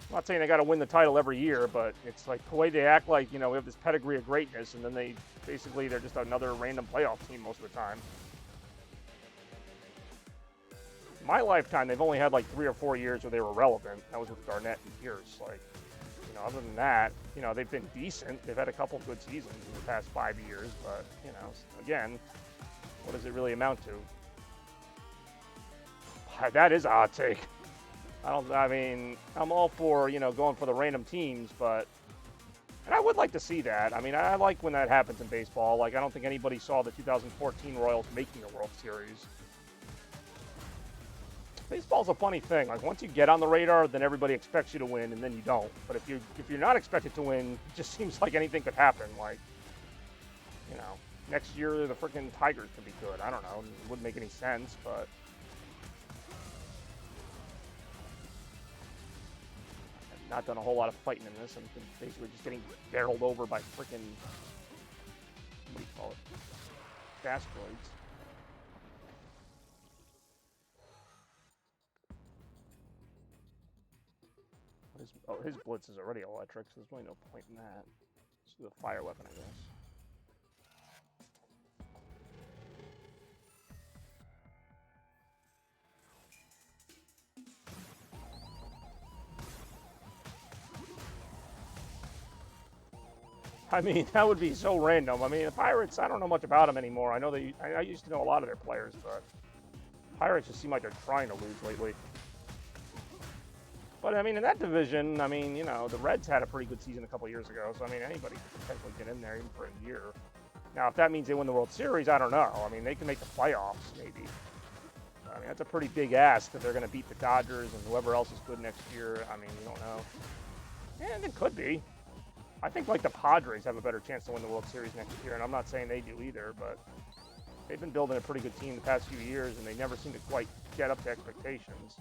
[SPEAKER 2] I'm not saying they got to win the title every year, but it's like the way they act like, you know, we have this pedigree of greatness, and then they're just another random playoff team most of the time. In my lifetime, they've only had like 3 or 4 years where they were relevant. That was with Garnett and Pierce. Like, you know, other than that, you know, they've been decent. They've had a couple of good seasons in the past 5 years, but, you know, again, what does it really amount to? That is a hot take. I mean, I'm all for, you know, going for the random teams, but, and I would like to see that. I mean, I like when that happens in baseball. Like, I don't think anybody saw the 2014 Royals making the World Series. Baseball's a funny thing. Like, once you get on the radar, then everybody expects you to win, and then you don't. But if you're not expected to win, it just seems like anything could happen. Like, you know, next year the freaking Tigers could be good. I don't know. It wouldn't make any sense, but. Not done a whole lot of fighting in this. I'm basically just getting barreled over by freaking, what do you call it, asteroids. His blitz is already electric, so there's really no point in that. Let's do a fire weapon, I guess. I mean, that would be so random. I mean, the Pirates, I don't know much about them anymore. I know I used to know a lot of their players, but Pirates just seem like they're trying to lose lately. But, I mean, in that division, I mean, you know, the Reds had a pretty good season a couple years ago. So, I mean, anybody could potentially get in there even for a year. Now, if that means they win the World Series, I don't know. I mean, they can make the playoffs, maybe. I mean, that's a pretty big ask that they're going to beat the Dodgers and whoever else is good next year. I mean, you don't know. And it could be. I think, like, the Padres have a better chance to win the World Series next year, and I'm not saying they do either, but they've been building a pretty good team the past few years, and they never seem to quite get up to expectations.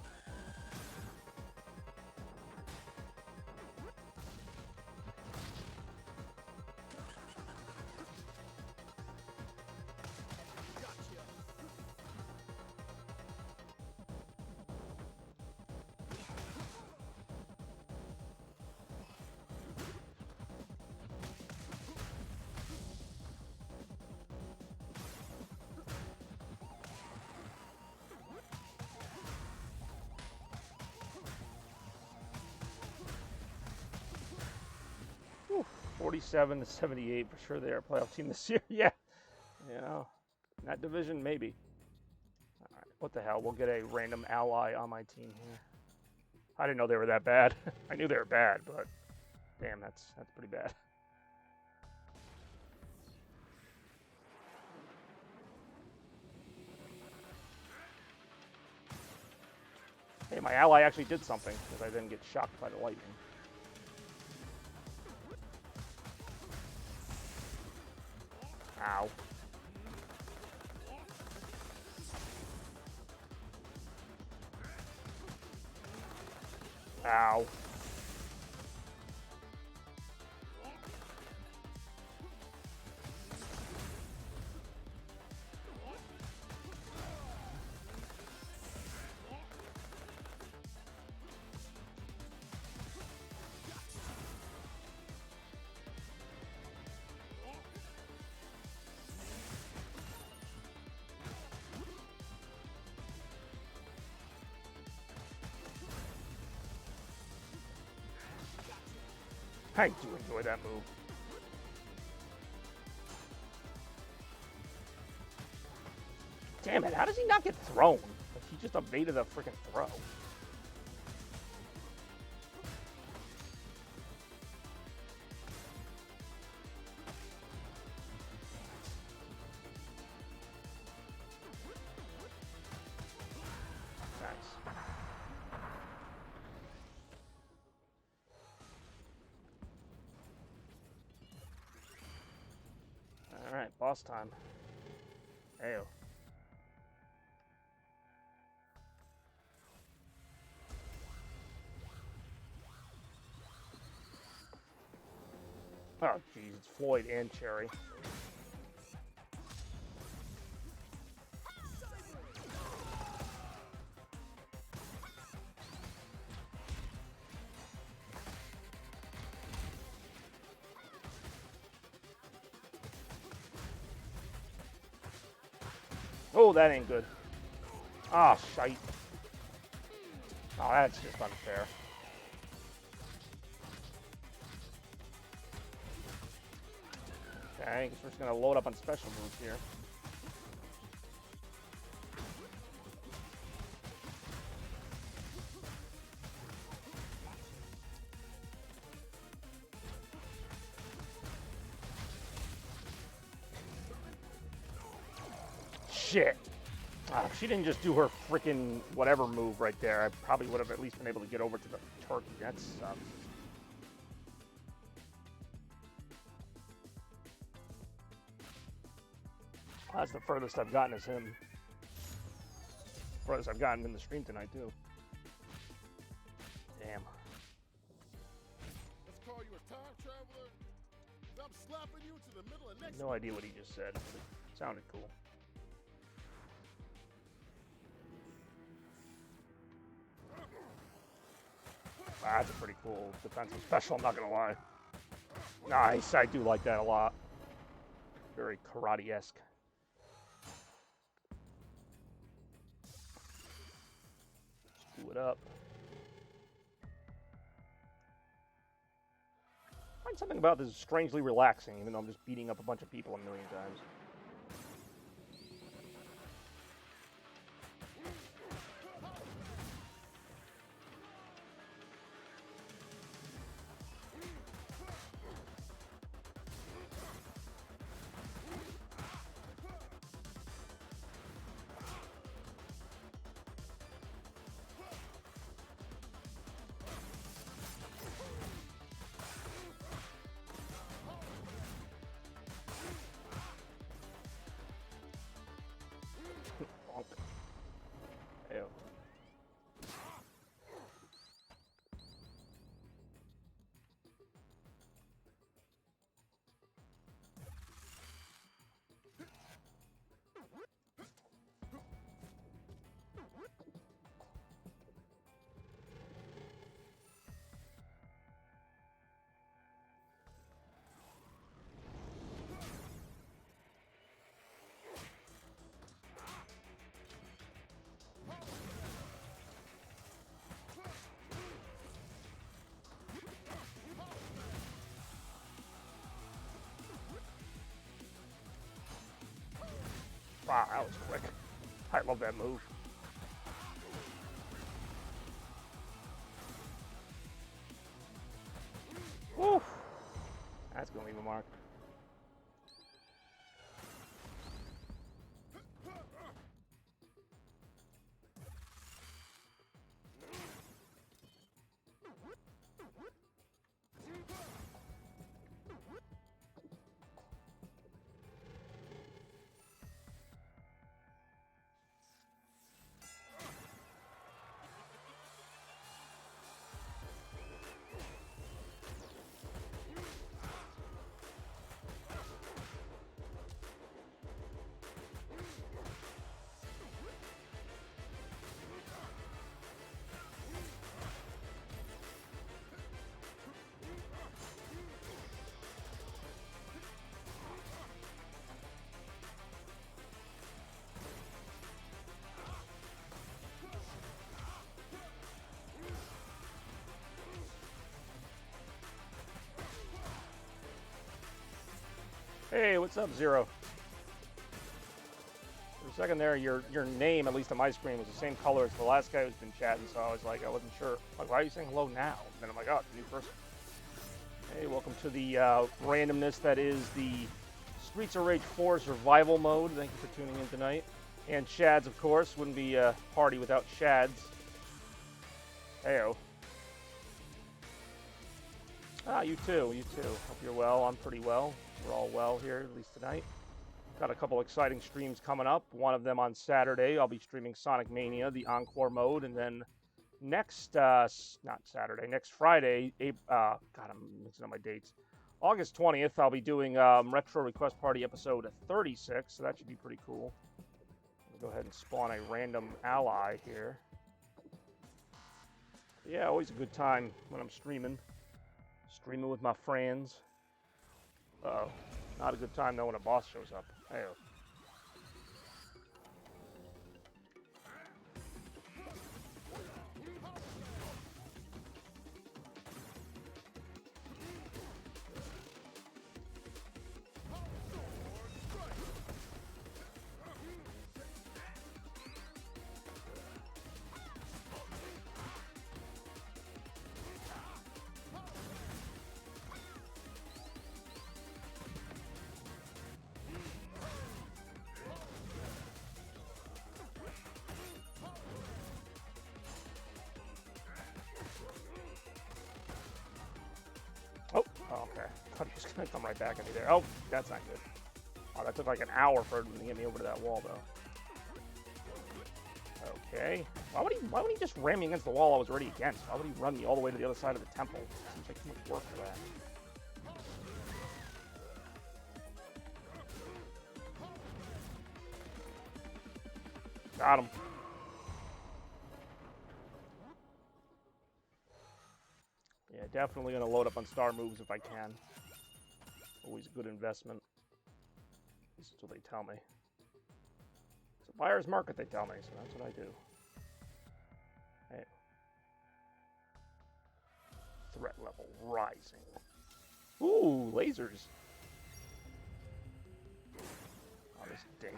[SPEAKER 2] Whew, 47 to 78 for sure. They're a playoff team this year. Yeah, you know, in that division maybe. All right, what the hell? We'll get a random ally on my team here. I didn't know they were that bad. I knew they were bad, but damn, that's pretty bad. Hey, my ally actually did something because I didn't get shocked by the lightning. Ow. Ow. I do enjoy that move. Damn it, how does he not get thrown? Like, he just evaded a freaking throw. Nice. Alright, boss time. Ayo. Oh, jeez, it's Floyd and Cherry. Oh, that ain't good. Ah, oh, shite. Oh, that's just unfair. Okay, I guess we're just gonna load up on special moves here. Shit. If she didn't just do her freaking whatever move right there, I probably would have at least been able to get over to the turkey. That sucks. That's the furthest I've gotten as him. Furthest I've gotten in the stream tonight, too. Damn.
[SPEAKER 3] Let's call you a time traveler. I'm slapping you to the middle of next.
[SPEAKER 2] No idea what he just said, but it sounded cool. That's a pretty cool defensive special, I'm not gonna lie. Nice, I do like that a lot. Very karate-esque. Screw it up. something about this is strangely relaxing, even though I'm just beating up a bunch of people a million times. Ew. Wow, that was quick. I love that move. Woo! That's gonna leave a mark. Hey, what's up, Zero? For a second there, your name, at least on my screen, was the same color as the last guy who's been chatting, so I was like, I wasn't sure. Like, why are you saying hello now? And then I'm like, oh, it's a new person. Hey, welcome to the randomness that is the Streets of Rage 4 survival mode. Thank you for tuning in tonight. And Shads, of course. Wouldn't be a party without Shads. Heyo. Ah, you too. You too. Hope you're well. I'm pretty well. We're all well here, at least tonight. Got a couple exciting streams coming up. One of them on Saturday. I'll be streaming Sonic Mania, the Encore mode, and then next, not Saturday, next Friday, God, I'm mixing up my dates. August 20th, I'll be doing Retro Request Party episode 36, so that should be pretty cool. I'll go ahead and spawn a random ally here. Yeah, always a good time when I'm streaming. Streaming with my friends. Uh-oh. Not a good time, though, when a boss shows up. Hey-oh. Oh, okay. I thought he was going to come right back at me there. Oh, that's not good. Oh, that took like an hour for him to get me over to that wall, though. Okay. Why would he just ram me against the wall I was already against? Why would he run me all the way to the other side of the temple? Seems like too much work for that. Got him. Yeah, definitely going to load up on star moves if I can. Always a good investment. This is what they tell me. It's a buyer's market, they tell me, so that's what I do. Hey. Threat level rising. Ooh, lasers. Oh, this dink.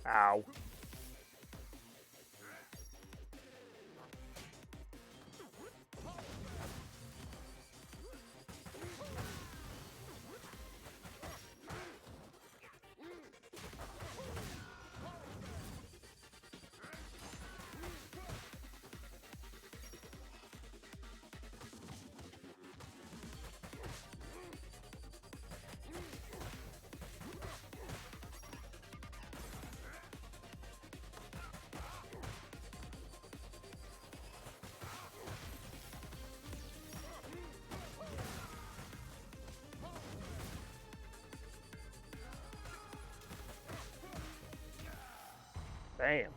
[SPEAKER 2] Ow. Damn.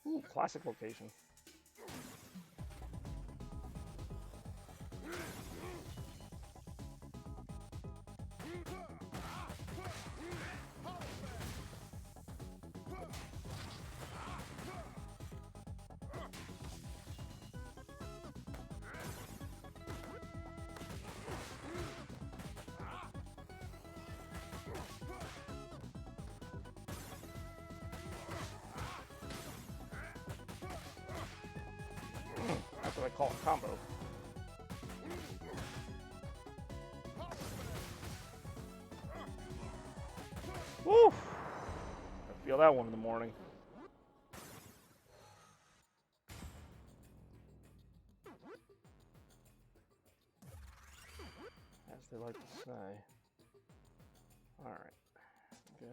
[SPEAKER 2] Ooh, classic location. That's what I call a combo. Woo! I feel that one in the morning. As they like to say. Alright. Go.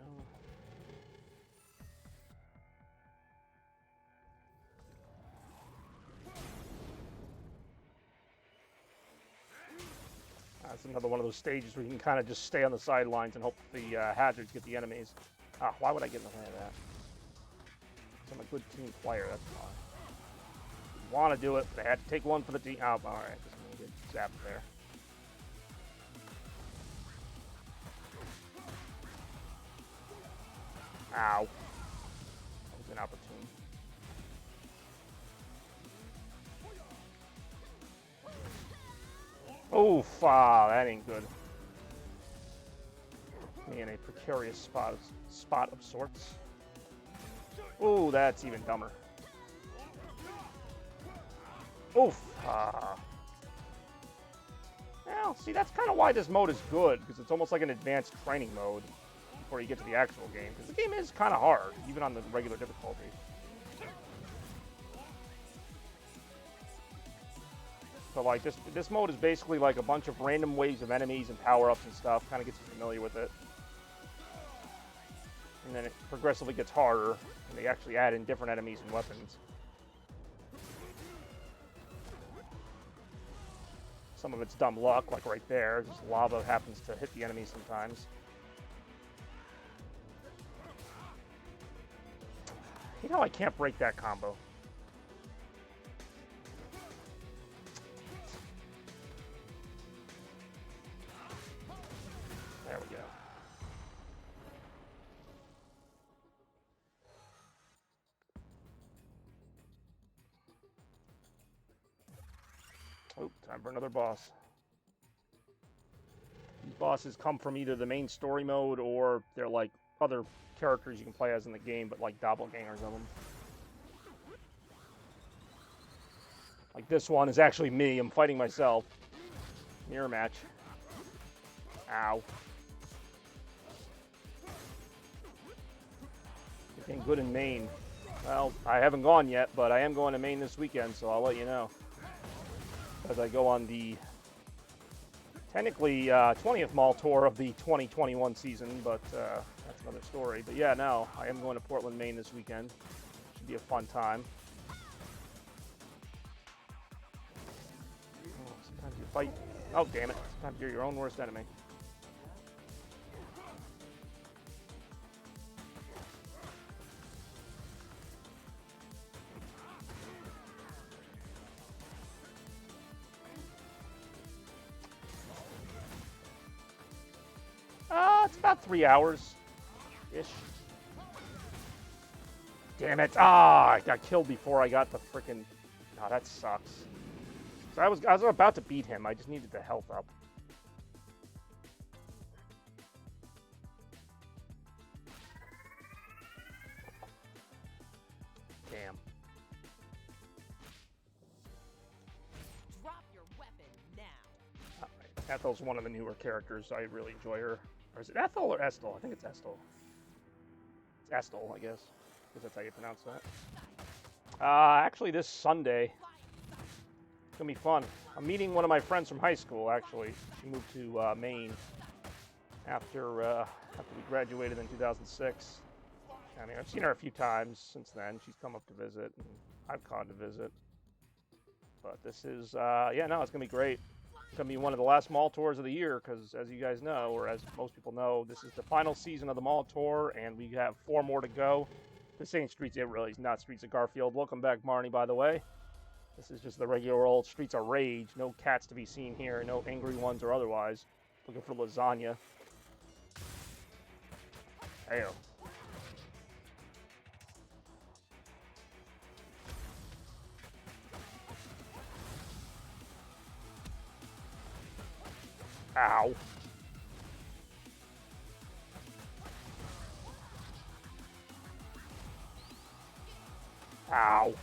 [SPEAKER 2] That's another one of those stages where you can kind of just stay on the sidelines and hope the hazards get the enemies. Ah, why would I get in the way of that? 'Cause I'm a good team player, that's why. Want to do it, but I had to take one for the team. Oh, alright, just gonna get zapped there. Ow. That was inopportune. Oof, that ain't good. Me in a precarious spot of sorts. Ooh, that's even dumber. Oof. Well, see, that's kind of why this mode is good, because it's almost like an advanced training mode before you get to the actual game. Because the game is kind of hard, even on the regular difficulty. So like this mode is basically like a bunch of random waves of enemies and power-ups and stuff. Kind of gets you familiar with it. And then it progressively gets harder, and they actually add in different enemies and weapons. Some of it's dumb luck, like right there. Just lava happens to hit the enemy sometimes. You know I can't break that combo. There we go. Oh, time for another boss. These bosses come from either the main story mode or they're like other characters you can play as in the game, but like doppelgangers of them. Like this one is actually me. I'm fighting myself. Mirror match. Ow. Getting good in Maine. Well, I haven't gone yet, but I am going to Maine this weekend, so I'll let you know. As I go on the technically 20th mall tour of the 2021 season, but that's another story. But yeah, no, I am going to Portland, Maine this weekend. Should be a fun time. Oh, sometimes you fight. Oh, damn it. Sometimes you're your own worst enemy. about 3 hours-ish. Damn it. Ah, I got killed before I got the frickin'... Oh, that sucks. So I was about to beat him. I just needed the health up. Damn.
[SPEAKER 4] Drop your weapon now.
[SPEAKER 2] Alright. Ethel's one of the newer characters. I really enjoy her. Or is it Ethel or Estel? I think it's Estel. It's Estel, I guess. Because that's how you pronounce that. Actually, this Sunday. It's going to be fun. I'm meeting one of my friends from high school, actually. She moved to Maine after we graduated in 2006. I mean, I've seen her a few times since then. She's come up to visit, and I've gone to visit. But this is, yeah, no, it's going to be great. It's going to be one of the last mall tours of the year, because as you guys know, or as most people know, this is the final season of the mall tour, and we have 4 more to go. This ain't Streets, it really is not Streets of Garfield. Welcome back, Marnie, by the way. This is just the regular old Streets of Rage. No cats to be seen here, no angry ones or otherwise. Looking for lasagna. Heyo. Ow. Ow.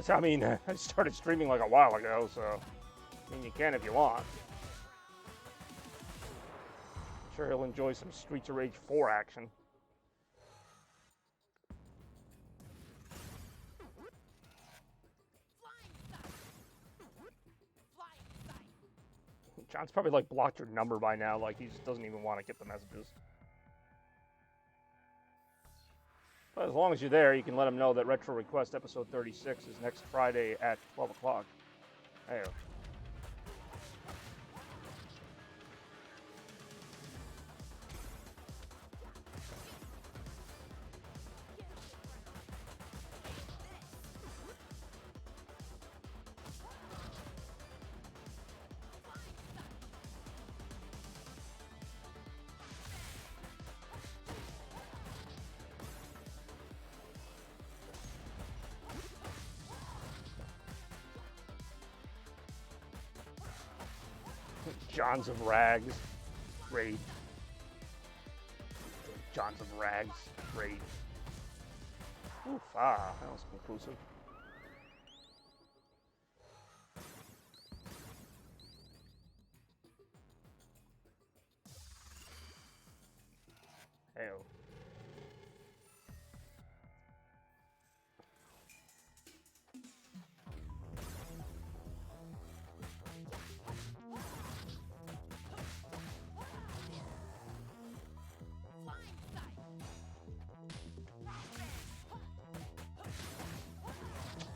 [SPEAKER 2] I mean, I started streaming like a while ago, so I mean, you can if you want. I'm sure he'll enjoy some Streets of Rage 4 action. John's probably like blocked your number by now, like he just doesn't even want to get the messages. But as long as you're there, you can let him know that Retro Request episode 36 is next Friday at 12 o'clock. Hey. Johns of Rags, Rage. Johns of Rags, Rage. Oof, that was conclusive. Heyo.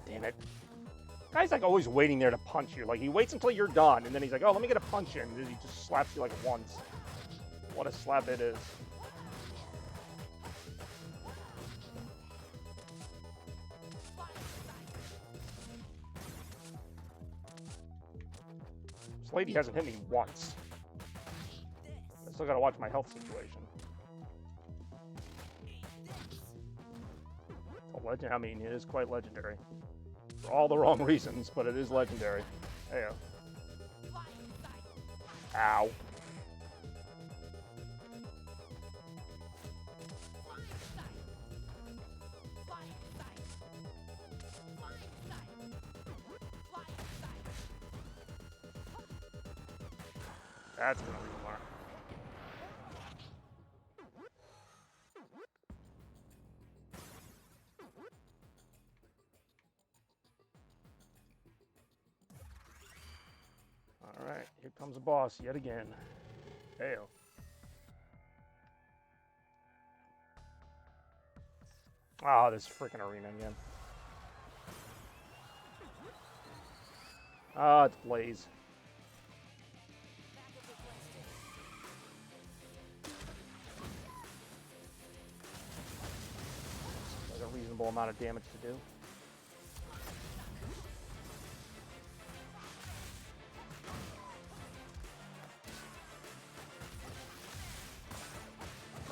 [SPEAKER 2] Damn it. Guy's like always waiting there to punch you. Like he waits until you're done, and then he's like, oh, let me get a punch in. And then he just slaps you like once. What a slap it is. This lady hasn't hit me once. I still gotta watch my health situation. Legend. I mean, it is quite legendary. For all the wrong reasons, but it is legendary. Heyo. Ow. That's gonna be fun. Alright, here comes a boss yet again. Heyo. Oh, this freaking arena again. Ah, it's Blaze. reasonable amount of damage to do.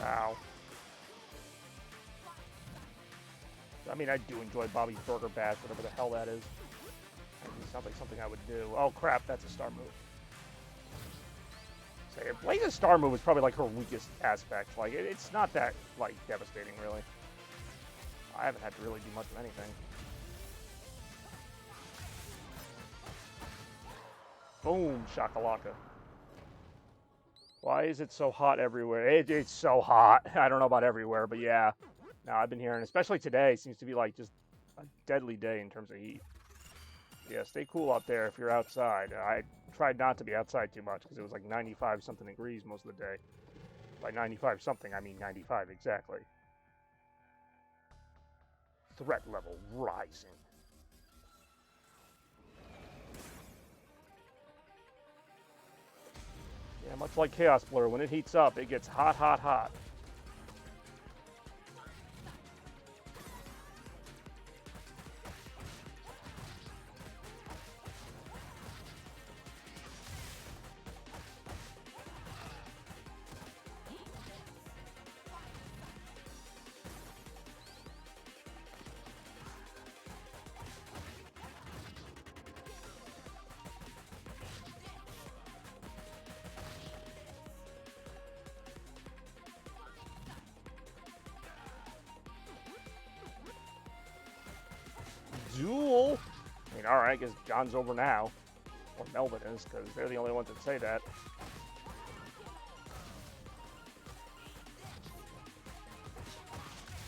[SPEAKER 2] Ow. I mean, I do enjoy Bobby's Burger Bash, whatever the hell that is. It sounds like something I would do. Oh crap, that's a star move. So Blaze's star move is probably like her weakest aspect. Like, it's not that, like, devastating, really. I haven't had to really do much of anything. Boom, shakalaka. Why is it so hot everywhere? It's so hot. I don't know about everywhere, but yeah. No, I've been hearing, especially today, seems to be like just a deadly day in terms of heat. Yeah, stay cool out there if you're outside. I tried not to be outside too much because it was like 95-something degrees most of the day. By 95-something, I mean 95 exactly. Threat level rising. Yeah, much like Chaos Blur, when it heats up, it gets hot, hot, hot. Duel? I mean, alright, I guess John's over now. Or Melvin is, because they're the only ones that say that.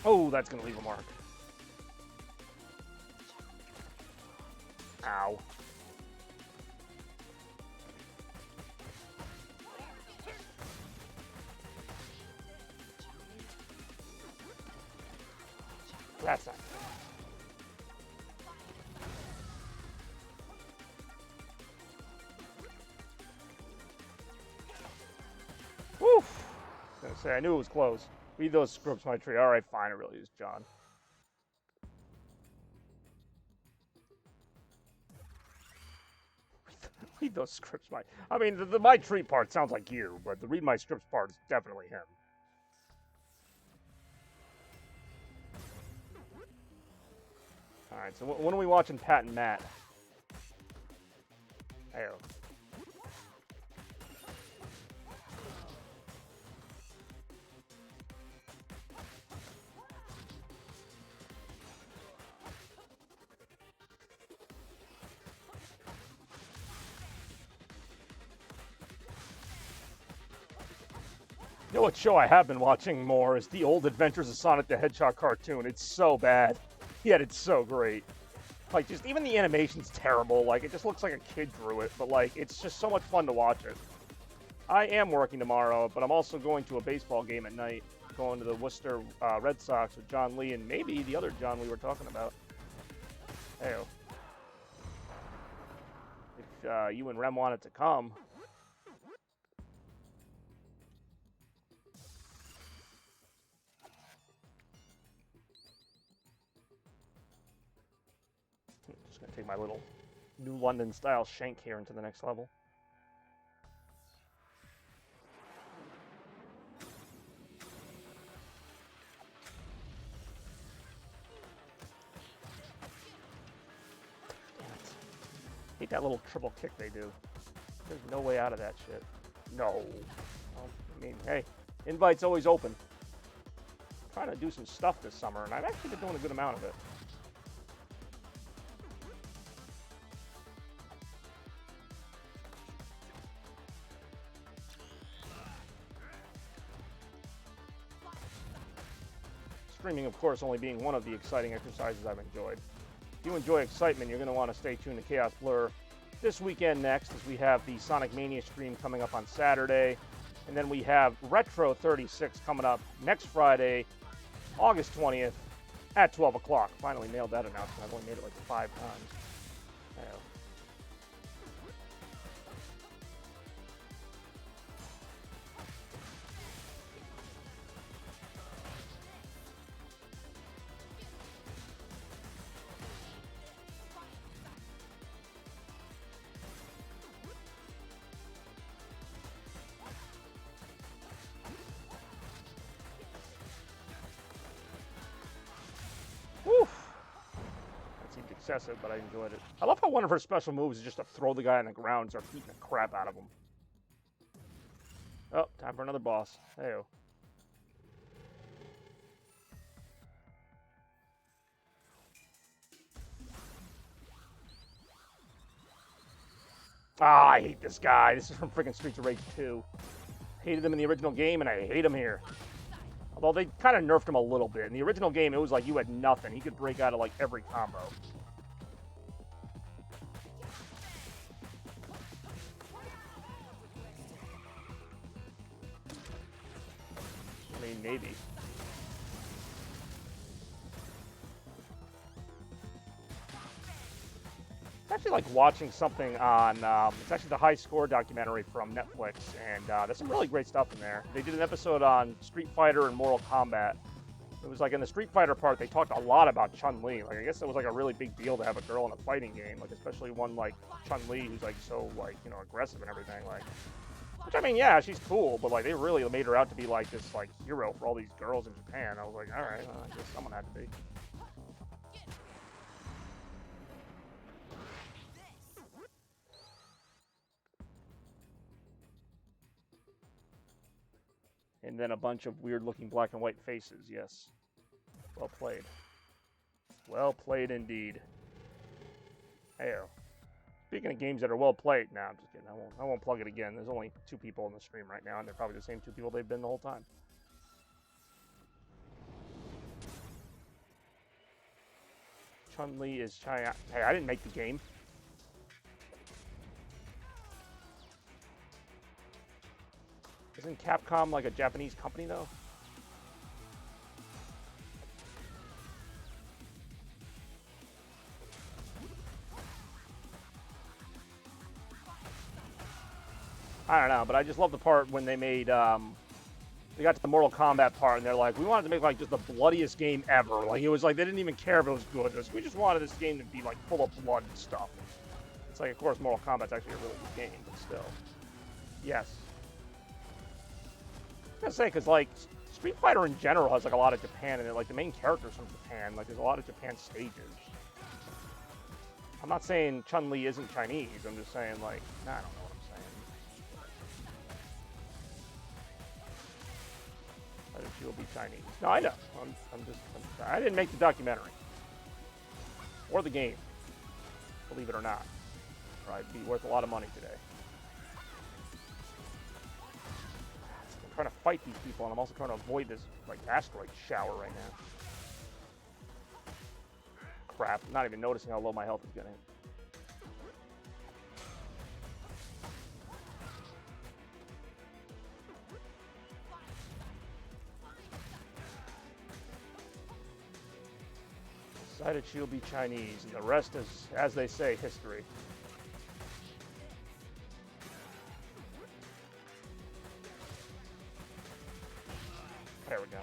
[SPEAKER 2] Oh, that's going to leave a mark. Ow. That's not fair. Woof! I was gonna say, I knew it was close. Read those scripts, my tree. Alright, fine, it really is John. Read those scripts, my... I mean, the my tree part sounds like you, but the read my scripts part is definitely him. Alright, so when are we watching Pat and Matt? Hey-oh. You know what show I have been watching more is the old Adventures of Sonic the Hedgehog cartoon. It's so bad, yet it's so great. Like, just even the animation's terrible. Like, it just looks like a kid drew it, but like, it's just so much fun to watch it. I am working tomorrow, but I'm also going to a baseball game at night. Going to the Worcester Red Sox with John Lee and maybe the other John we were talking about. Hey-oh. If you and Rem wanted to come. Just gonna take my little New London style shank here into the next level. Damn it. Hate that little triple kick they do. There's no way out of that shit. No. Well, I mean, hey, invite's always open. I'm trying to do some stuff this summer, and I've actually been doing a good amount of it. Streaming, of course, only being one of the exciting exercises I've enjoyed. If you enjoy excitement, you're going to want to stay tuned to Chaos Blur this weekend next, as we have the Sonic Mania stream coming up on Saturday, and then we have Retro 36 coming up next Friday, August 20th, at 12 o'clock. Finally nailed that announcement. I've only made it like 5 times. Oh. excessive, but I enjoyed it. I love how one of her special moves is just to throw the guy on the ground and start beating the crap out of him. Oh, time for another boss. Hey-o. Ah, I hate this guy. This is from freaking Streets of Rage 2. Hated him in the original game, and I hate him here. Although they kind of nerfed him a little bit. In the original game, it was like you had nothing. He could break out of like every combo. I mean, maybe. It's actually like watching something on, it's actually the High Score documentary from Netflix, and there's some really great stuff in there. They did an episode on Street Fighter and Mortal Kombat. It was like in the Street Fighter part, they talked a lot about Chun-Li. Like, I guess it was like a really big deal to have a girl in a fighting game, like especially one like Chun-Li who's like so like, you know, aggressive and everything. Like, which I mean, yeah, she's cool, but like they really made her out to be like this like hero for all these girls in Japan. I was like, all right, well, I guess someone had to be. And then a bunch of weird-looking black and white faces, yes. Well played. Well played indeed. Heyo. Speaking of games that are well played, nah, I'm just kidding. I won't plug it again. There's only 2 people in the stream right now, and they're probably the same 2 people they've been the whole time. Chun-Li is China. Hey, I didn't make the game. Isn't Capcom like a Japanese company, though? I don't know, but I just love the part when they made, they got to the Mortal Kombat part, and they're like, we wanted to make, like, just the bloodiest game ever. Like, it was like, they didn't even care if it was good. It was, we just wanted this game to be, like, full of blood and stuff. It's like, of course, Mortal Kombat's actually a really good game, but still. Yes. I was gonna say, because, like, Street Fighter in general has, like, a lot of Japan in it. Like, the main character's from Japan. Like, there's a lot of Japan stages. I'm not saying Chun-Li isn't Chinese. I'm just saying, like, I don't know what I'm saying. I think she'll be Chinese. No, I know. I didn't make the documentary. Or the game. Believe it or not. Or I'd be worth a lot of money today. I'm trying to fight these people, and I'm also trying to avoid this, like, asteroid shower right now. Crap, I'm not even noticing how low my health is getting. Decided she'll be Chinese, and the rest is, as they say, history. There we go.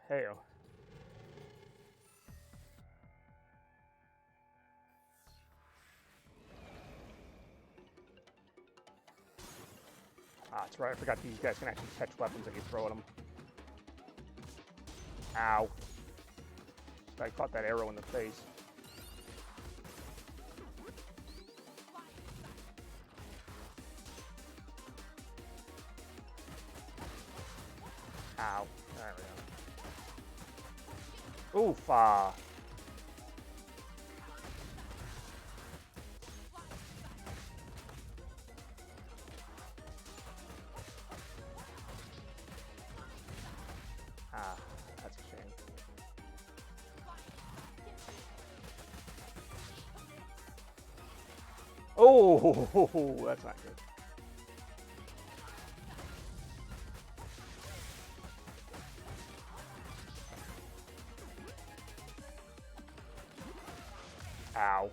[SPEAKER 2] Hey-o. Ah, that's right. I forgot these guys can actually catch weapons that you throw at them. Ow. I caught that arrow in the face. Ow. There we go. Oof. That's a shame. Oh, that's not good. Ow.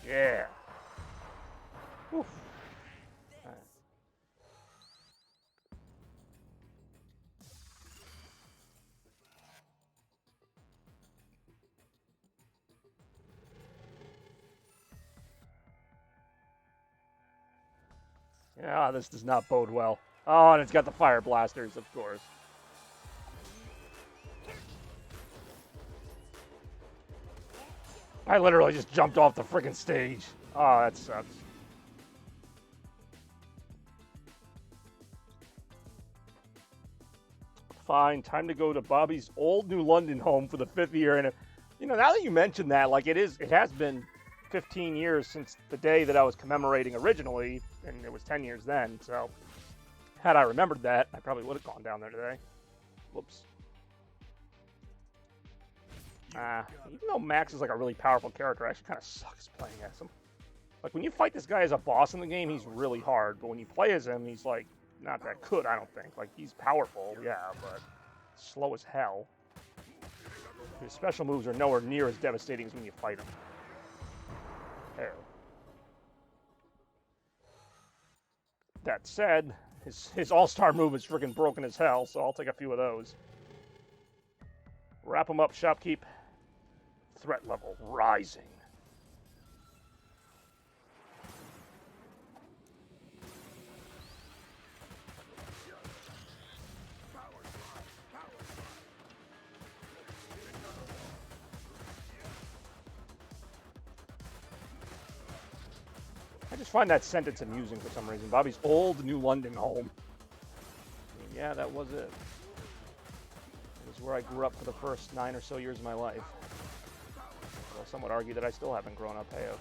[SPEAKER 2] Yeah. Oof. Right. Yeah, this does not bode well. Oh, and it's got the fire blasters, of course. I literally just jumped off the freaking stage. Oh, that sucks. Fine, time to go to Bobby's old New London home for the 5th year. And, you know, now that you mention that, like, it has been 15 years since the day that I was commemorating originally, and it was 10 years then. So, had I remembered that, I probably would have gone down there today. Whoops. Even though Max is like a really powerful character, it actually kind of sucks playing as him. Like, when you fight this guy as a boss in the game, he's really hard. But when you play as him, he's, like, not that good, I don't think. Like, he's powerful, yeah, but slow as hell. His special moves are nowhere near as devastating as when you fight him. There. That said, his all-star move is freaking broken as hell, so I'll take a few of those. Wrap him up, Shopkeep. Threat level rising. I just find that sentence amusing for some reason. Bobby's old New London home. I mean, yeah, that was it. It was where I grew up for the first 9 or so years of my life. Well, some would argue that I still haven't grown up, hey-o.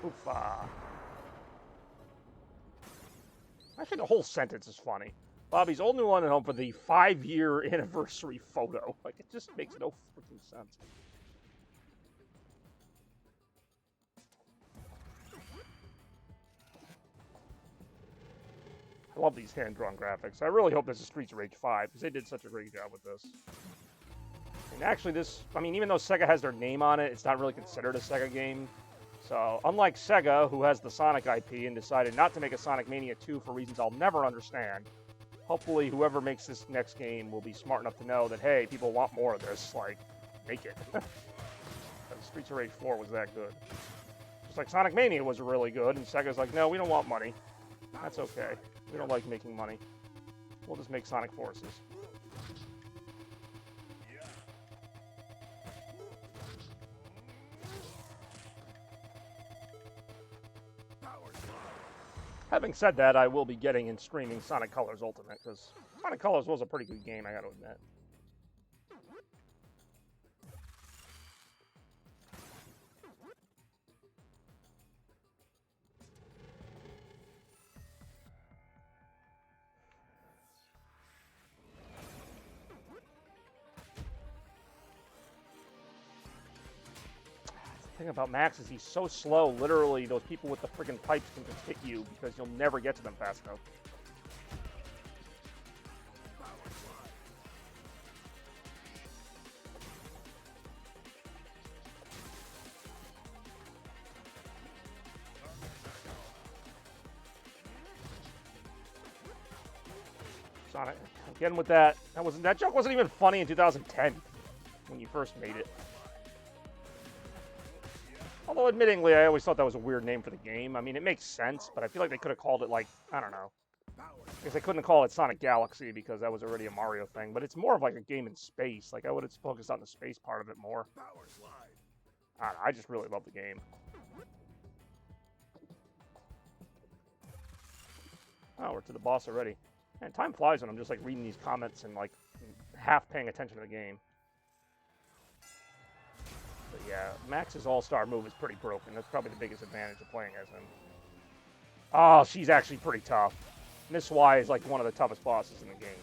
[SPEAKER 2] Oofa. Actually, the whole sentence is funny. Bobby's old New London home for the 5-year anniversary photo. Like, it just makes no freaking sense. I love these hand-drawn graphics. I really hope this is Streets of Rage 5, because they did such a great job with this. And actually this, I mean, even though Sega has their name on it, it's not really considered a Sega game. So, unlike Sega, who has the Sonic IP and decided not to make a Sonic Mania 2 for reasons I'll never understand, hopefully whoever makes this next game will be smart enough to know that, hey, people want more of this, like, make it. Streets of Rage 4 was that good. Just like Sonic Mania was really good, and Sega's like, no, we don't want money. That's okay. We don't like making money. We'll just make Sonic Forces. Having said that, I will be getting and streaming Sonic Colors Ultimate, because Sonic Colors was a pretty good game, I gotta admit. The thing about Max is he's so slow, literally those people with the friggin' pipes can just hit you because you'll never get to them fast enough. Sonic, again with that. That joke wasn't even funny in 2010 when you first made it. Although, admittingly, I always thought that was a weird name for the game. I mean, it makes sense, but I feel like they could have called it, like, I don't know. I guess they couldn't call it Sonic Galaxy because that was already a Mario thing, but it's more of like a game in space. Like, I would have focused on the space part of it more. I don't know, I just really love the game. Oh, we're to the boss already. Man, time flies when I'm just, like, reading these comments and, like, half paying attention to the game. But yeah, Max's all-star move is pretty broken. That's probably the biggest advantage of playing as him. Oh, she's actually pretty tough. Miss Y is like one of the toughest bosses in the game.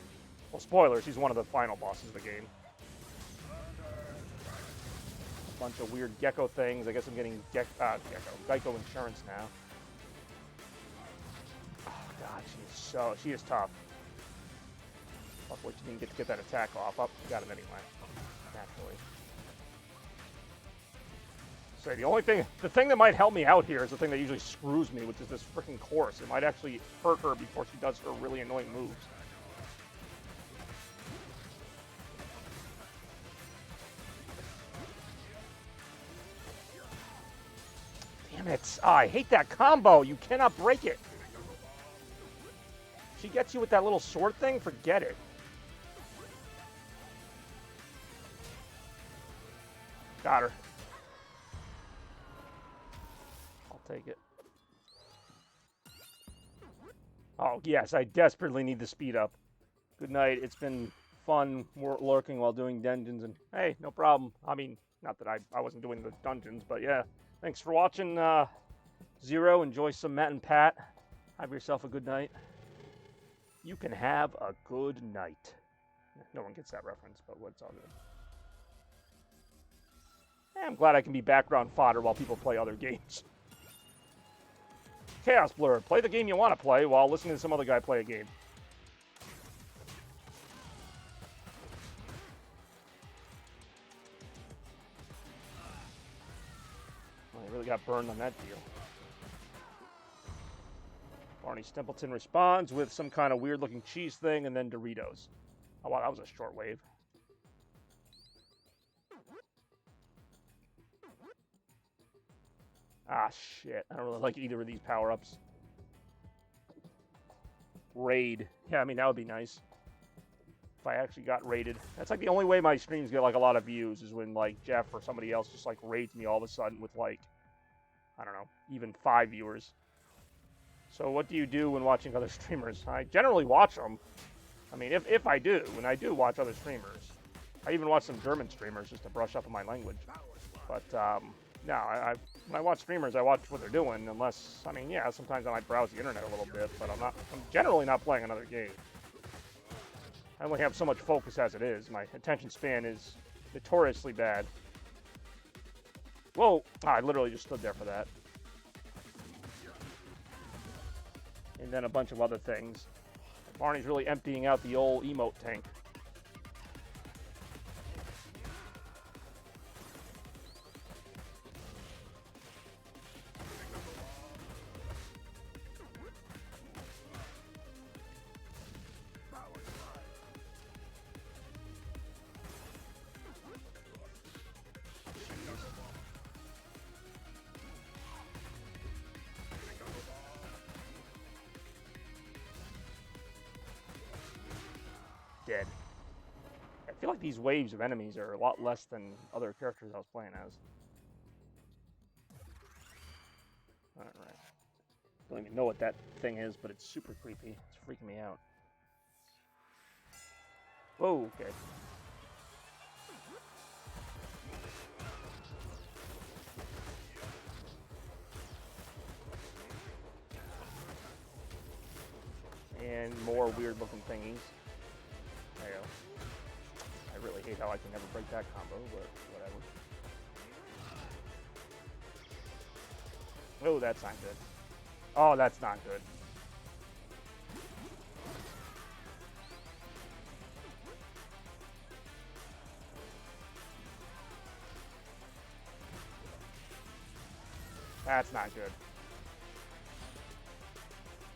[SPEAKER 2] Well, spoiler, she's one of the final bosses of the game. A bunch of weird gecko things. I guess I'm getting Geico insurance now. Oh god, she is tough. Luckily she didn't get that attack off. Oh, she got him anyway. Naturally. So the thing that might help me out here is the thing that usually screws me, which is this freaking course. It might actually hurt her before she does her really annoying moves. Damn it. Oh, I hate that combo. You cannot break it. She gets you with that little sword thing, forget it. Got her. I'll take it. Oh, yes, I desperately need the speed up. Good night. It's been fun lurking while doing dungeons, and hey, no problem. I mean, not that I wasn't doing the dungeons, but yeah. Thanks for watching, Zero. Enjoy some Matt and Pat. Have yourself a good night. You can have a good night. No one gets that reference, but it's all good. I'm glad I can be background fodder while people play other games. Chaos Blur, play the game you want to play while listening to some other guy play a game. Well, I really got burned on that deal. Barney Stimpleton responds with some kind of weird-looking cheese thing, and then Doritos. Oh, wow, that was a short wave. Ah, shit. I don't really like either of these power-ups. Raid. Yeah, I mean, that would be nice. If I actually got raided. That's like the only way my streams get like a lot of views is when like Jeff or somebody else just like raids me all of a sudden with like, I don't know, even 5 viewers. So what do you do when watching other streamers? I generally watch them. I mean, if I do, and I do watch other streamers. I even watch some German streamers just to brush up on my language. But, no, when I watch streamers, I watch what they're doing, unless, I mean, yeah, sometimes I might browse the internet a little bit, but I'm generally not playing another game. I only have so much focus as it is. My attention span is notoriously bad. Whoa! I literally just stood there for that. And then a bunch of other things. Barney's really emptying out the old emote tank. Dead. I feel like these waves of enemies are a lot less than other characters I was playing as. Alright. Don't even know what that thing is, but it's super creepy. It's freaking me out. Whoa, okay. And more weird looking thingies. There you go. I really hate how I can never break that combo, but whatever. Oh, that's not good. Oh, that's not good. That's not good.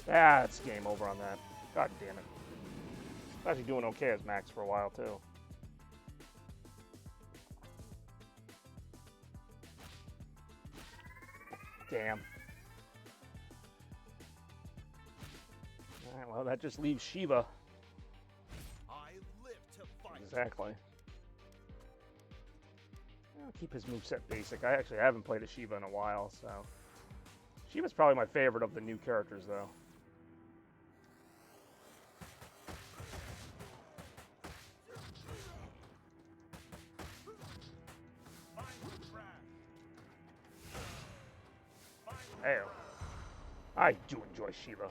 [SPEAKER 2] That's game over on that. God damn it. I'm actually doing okay as Max for a while, too. Damn. Alright, well, that just leaves Shiva.
[SPEAKER 3] I live to fight.
[SPEAKER 2] Exactly. I'll keep his moveset basic. I actually haven't played a Shiva in a while, so... Shiva's probably my favorite of the new characters, though. Hey, I do enjoy Shiva.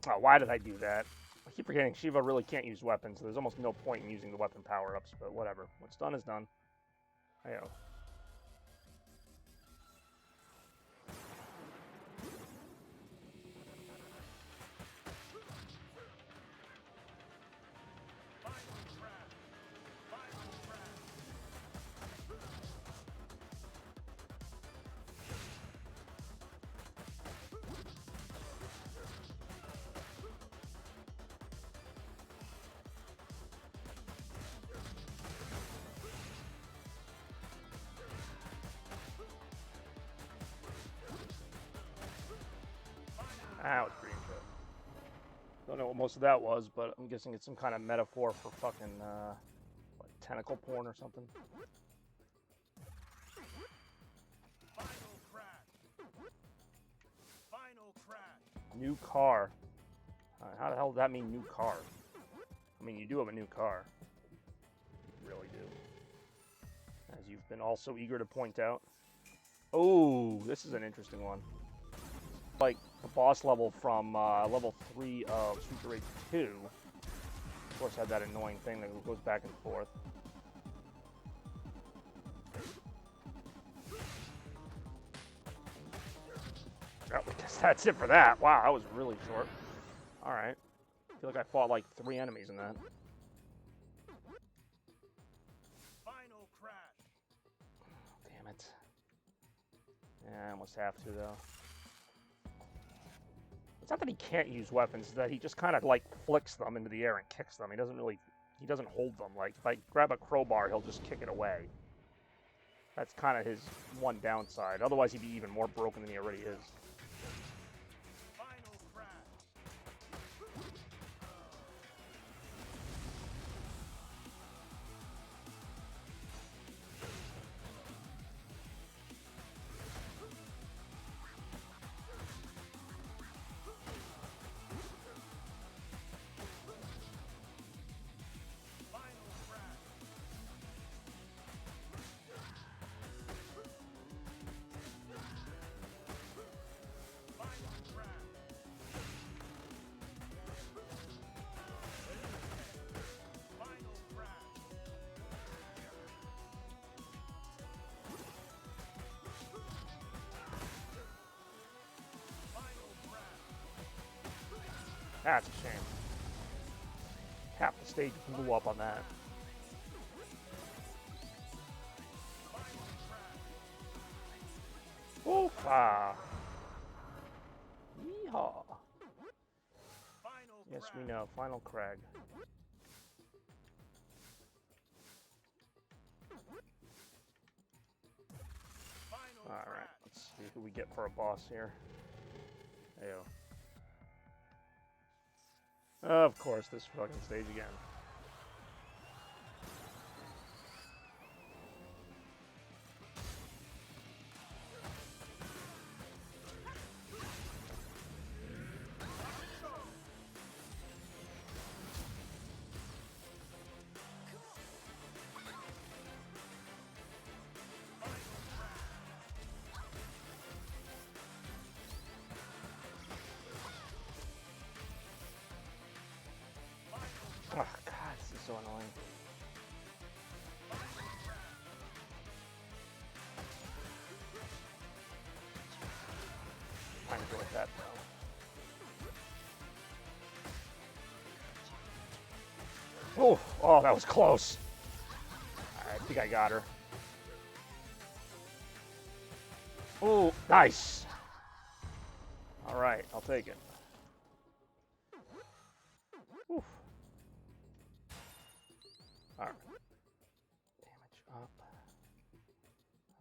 [SPEAKER 2] Oh, why did I do that? I keep forgetting Shiva really can't use weapons, so there's almost no point in using the weapon power-ups, but whatever. What's done is done. Hey, Ah, it's green shit. Don't know what most of that was, but I'm guessing it's some kind of metaphor for fucking, what, tentacle porn or something.
[SPEAKER 3] Final crash. Final crash.
[SPEAKER 2] New car. How the hell does that mean new car? I mean, you do have a new car. You really do. As you've been also eager to point out. Oh, this is an interesting one. Like the boss level from level 3 of Streets of Rage 2. Of course, had that annoying thing that goes back and forth. Oh, I guess that's it for that. Wow, that was really short. Alright. I feel like I fought like 3 enemies in that.
[SPEAKER 3] Final crash.
[SPEAKER 2] Damn it. Yeah, I almost have to, though. It's not that he can't use weapons, it's that he just kind of, like, flicks them into the air and kicks them. He doesn't hold them. Like, if I grab a crowbar, he'll just kick it away. That's kind of his one downside. Otherwise, he'd be even more broken than he already is.
[SPEAKER 3] Final crash. Final crash. Final crash. Final crash. Final crash.
[SPEAKER 2] That's a shame. Half the stage blew up on that. Oof! Ah. Yeehaw.
[SPEAKER 3] Final
[SPEAKER 2] Yes, we
[SPEAKER 3] crash.
[SPEAKER 2] know. Final Crag.
[SPEAKER 3] Final
[SPEAKER 2] Alright,
[SPEAKER 3] crash.
[SPEAKER 2] let's see who we get for a boss here. Ayo. Of course, this fucking stage again. Oh, God, this is so annoying. Trying to go with that, though. Oh, that was close. I think I got her. Oh, nice. All right, I'll take it. Oof. All right. Damage up.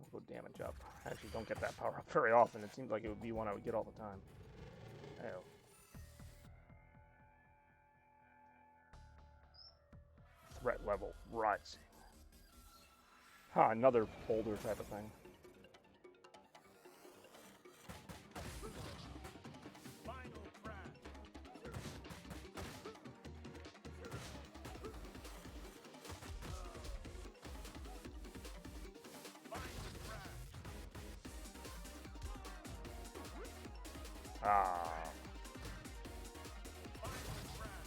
[SPEAKER 2] I'll go damage up. I actually don't get that power up very often. It seems like it would be one I would get all the time. Ew. Threat level rising. Huh, another boulder type of thing.
[SPEAKER 3] Final crash. Final crash.
[SPEAKER 2] Ah.
[SPEAKER 3] Final crash.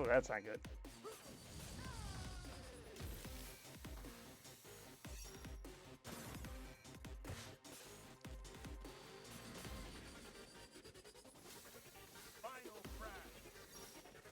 [SPEAKER 2] that's not good.
[SPEAKER 3] Final crash. Final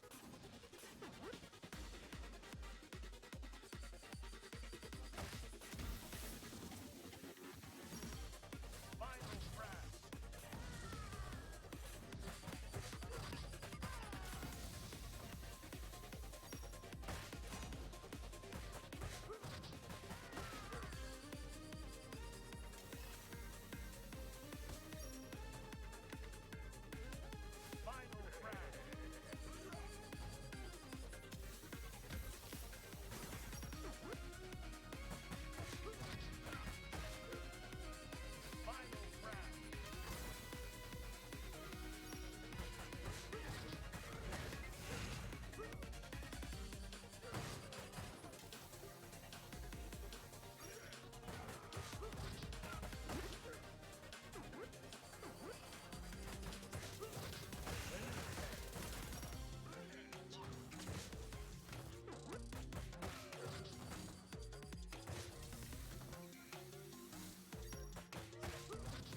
[SPEAKER 3] crash. Final crash. Final crash.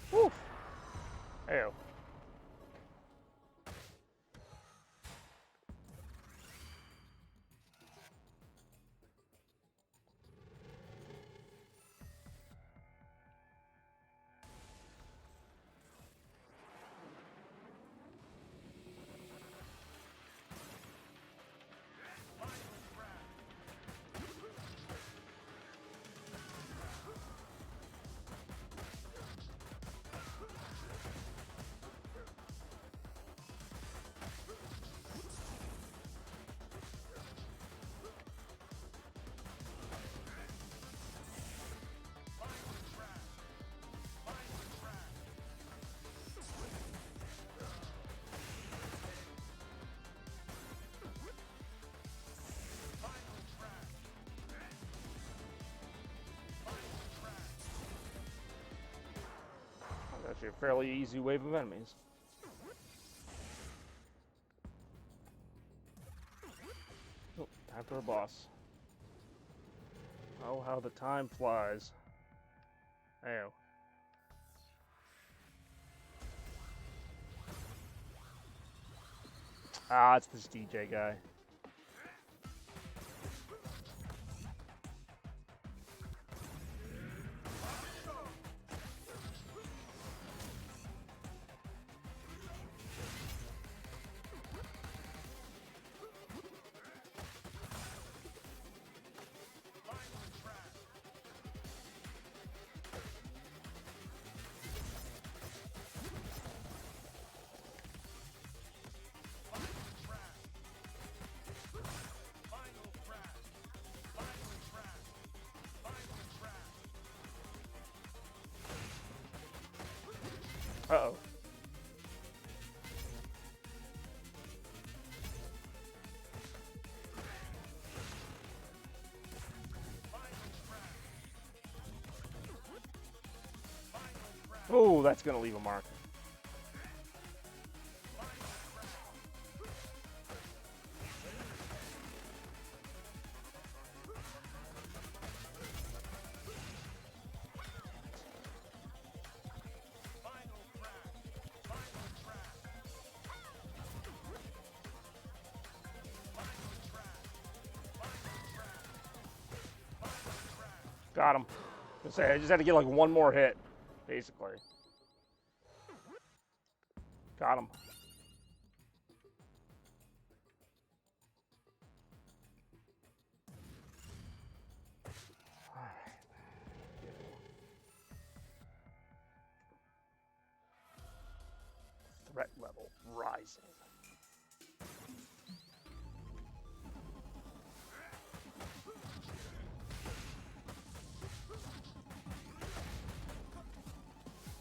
[SPEAKER 2] Woo! Ew.
[SPEAKER 3] Final crash. Final crash. Final crash. Final crash. Final crash.
[SPEAKER 2] That's actually a fairly easy wave of enemies. Oh, time for a boss. Oh, how the time flies. Ew. Ah, it's this DJ guy.
[SPEAKER 3] Final crash. Final crash. Final crash. Final crash. Final crash.
[SPEAKER 2] Uh-oh.
[SPEAKER 3] Final crash. Final crash.
[SPEAKER 2] Oh, that's gonna leave a mark.
[SPEAKER 3] Final crash. Final crash. Final crash. Final crash. Final crash. Final crash.
[SPEAKER 2] Got him. I just had to get like one more hit, basically. Got him. Alright. Threat level rising.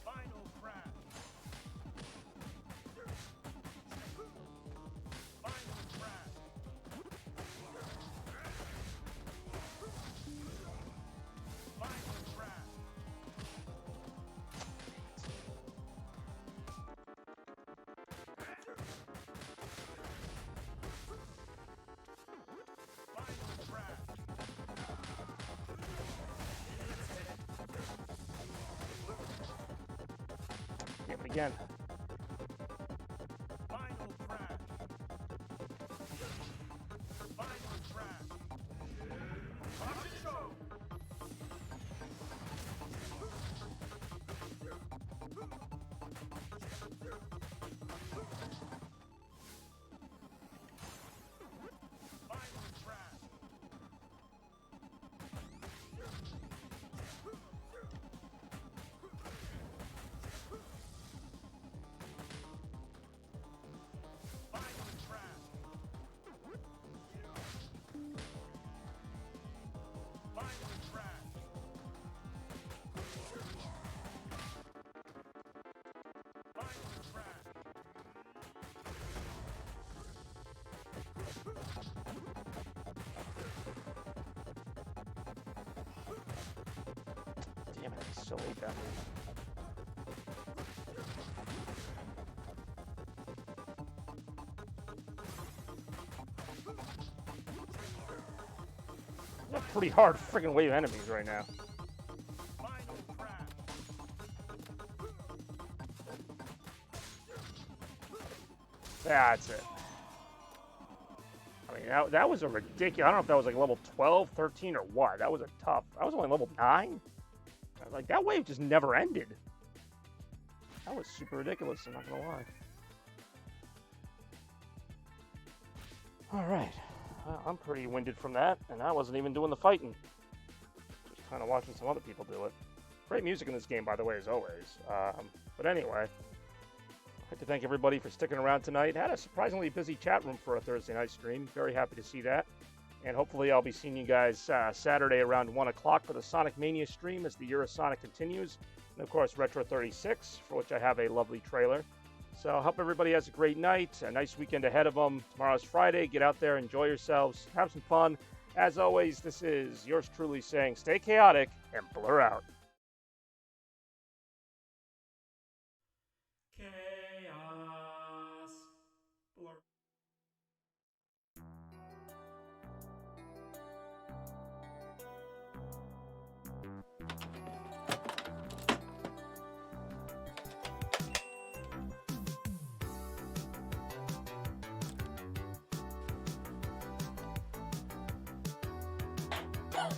[SPEAKER 3] Final crash. Final crash. Final crash.
[SPEAKER 2] again.
[SPEAKER 3] Final crash. Final crash. Watch it show. Final crash. Final crash. Final crash. Final crash.
[SPEAKER 2] Damn it, I so hate that move. That's a pretty hard freaking wave of enemies right now.
[SPEAKER 3] Final crash.
[SPEAKER 2] That's it. I mean, that was a ridiculous. I don't know if that was like level 12, 13, or what. That was a tough. I was only level 9. Like, that wave just never ended. That was super ridiculous, I'm not going to lie. Alright. Well, I'm pretty winded from that, and I wasn't even doing the fighting. Just kind of watching some other people do it. Great music in this game, by the way, as always. But anyway, I'd like to thank everybody for sticking around tonight. Had a surprisingly busy chat room for a Thursday night stream. Very happy to see that. And hopefully I'll be seeing you guys Saturday around 1 o'clock for the Sonic Mania stream as the Eurosonic continues. And of course, Retro 36, for which I have a lovely trailer. So I hope everybody has a great night, a nice weekend ahead of them. Tomorrow's Friday. Get out there, enjoy yourselves, have some fun. As always, this is yours truly saying stay chaotic and blur out. Chaos. Blur.
[SPEAKER 3] Go.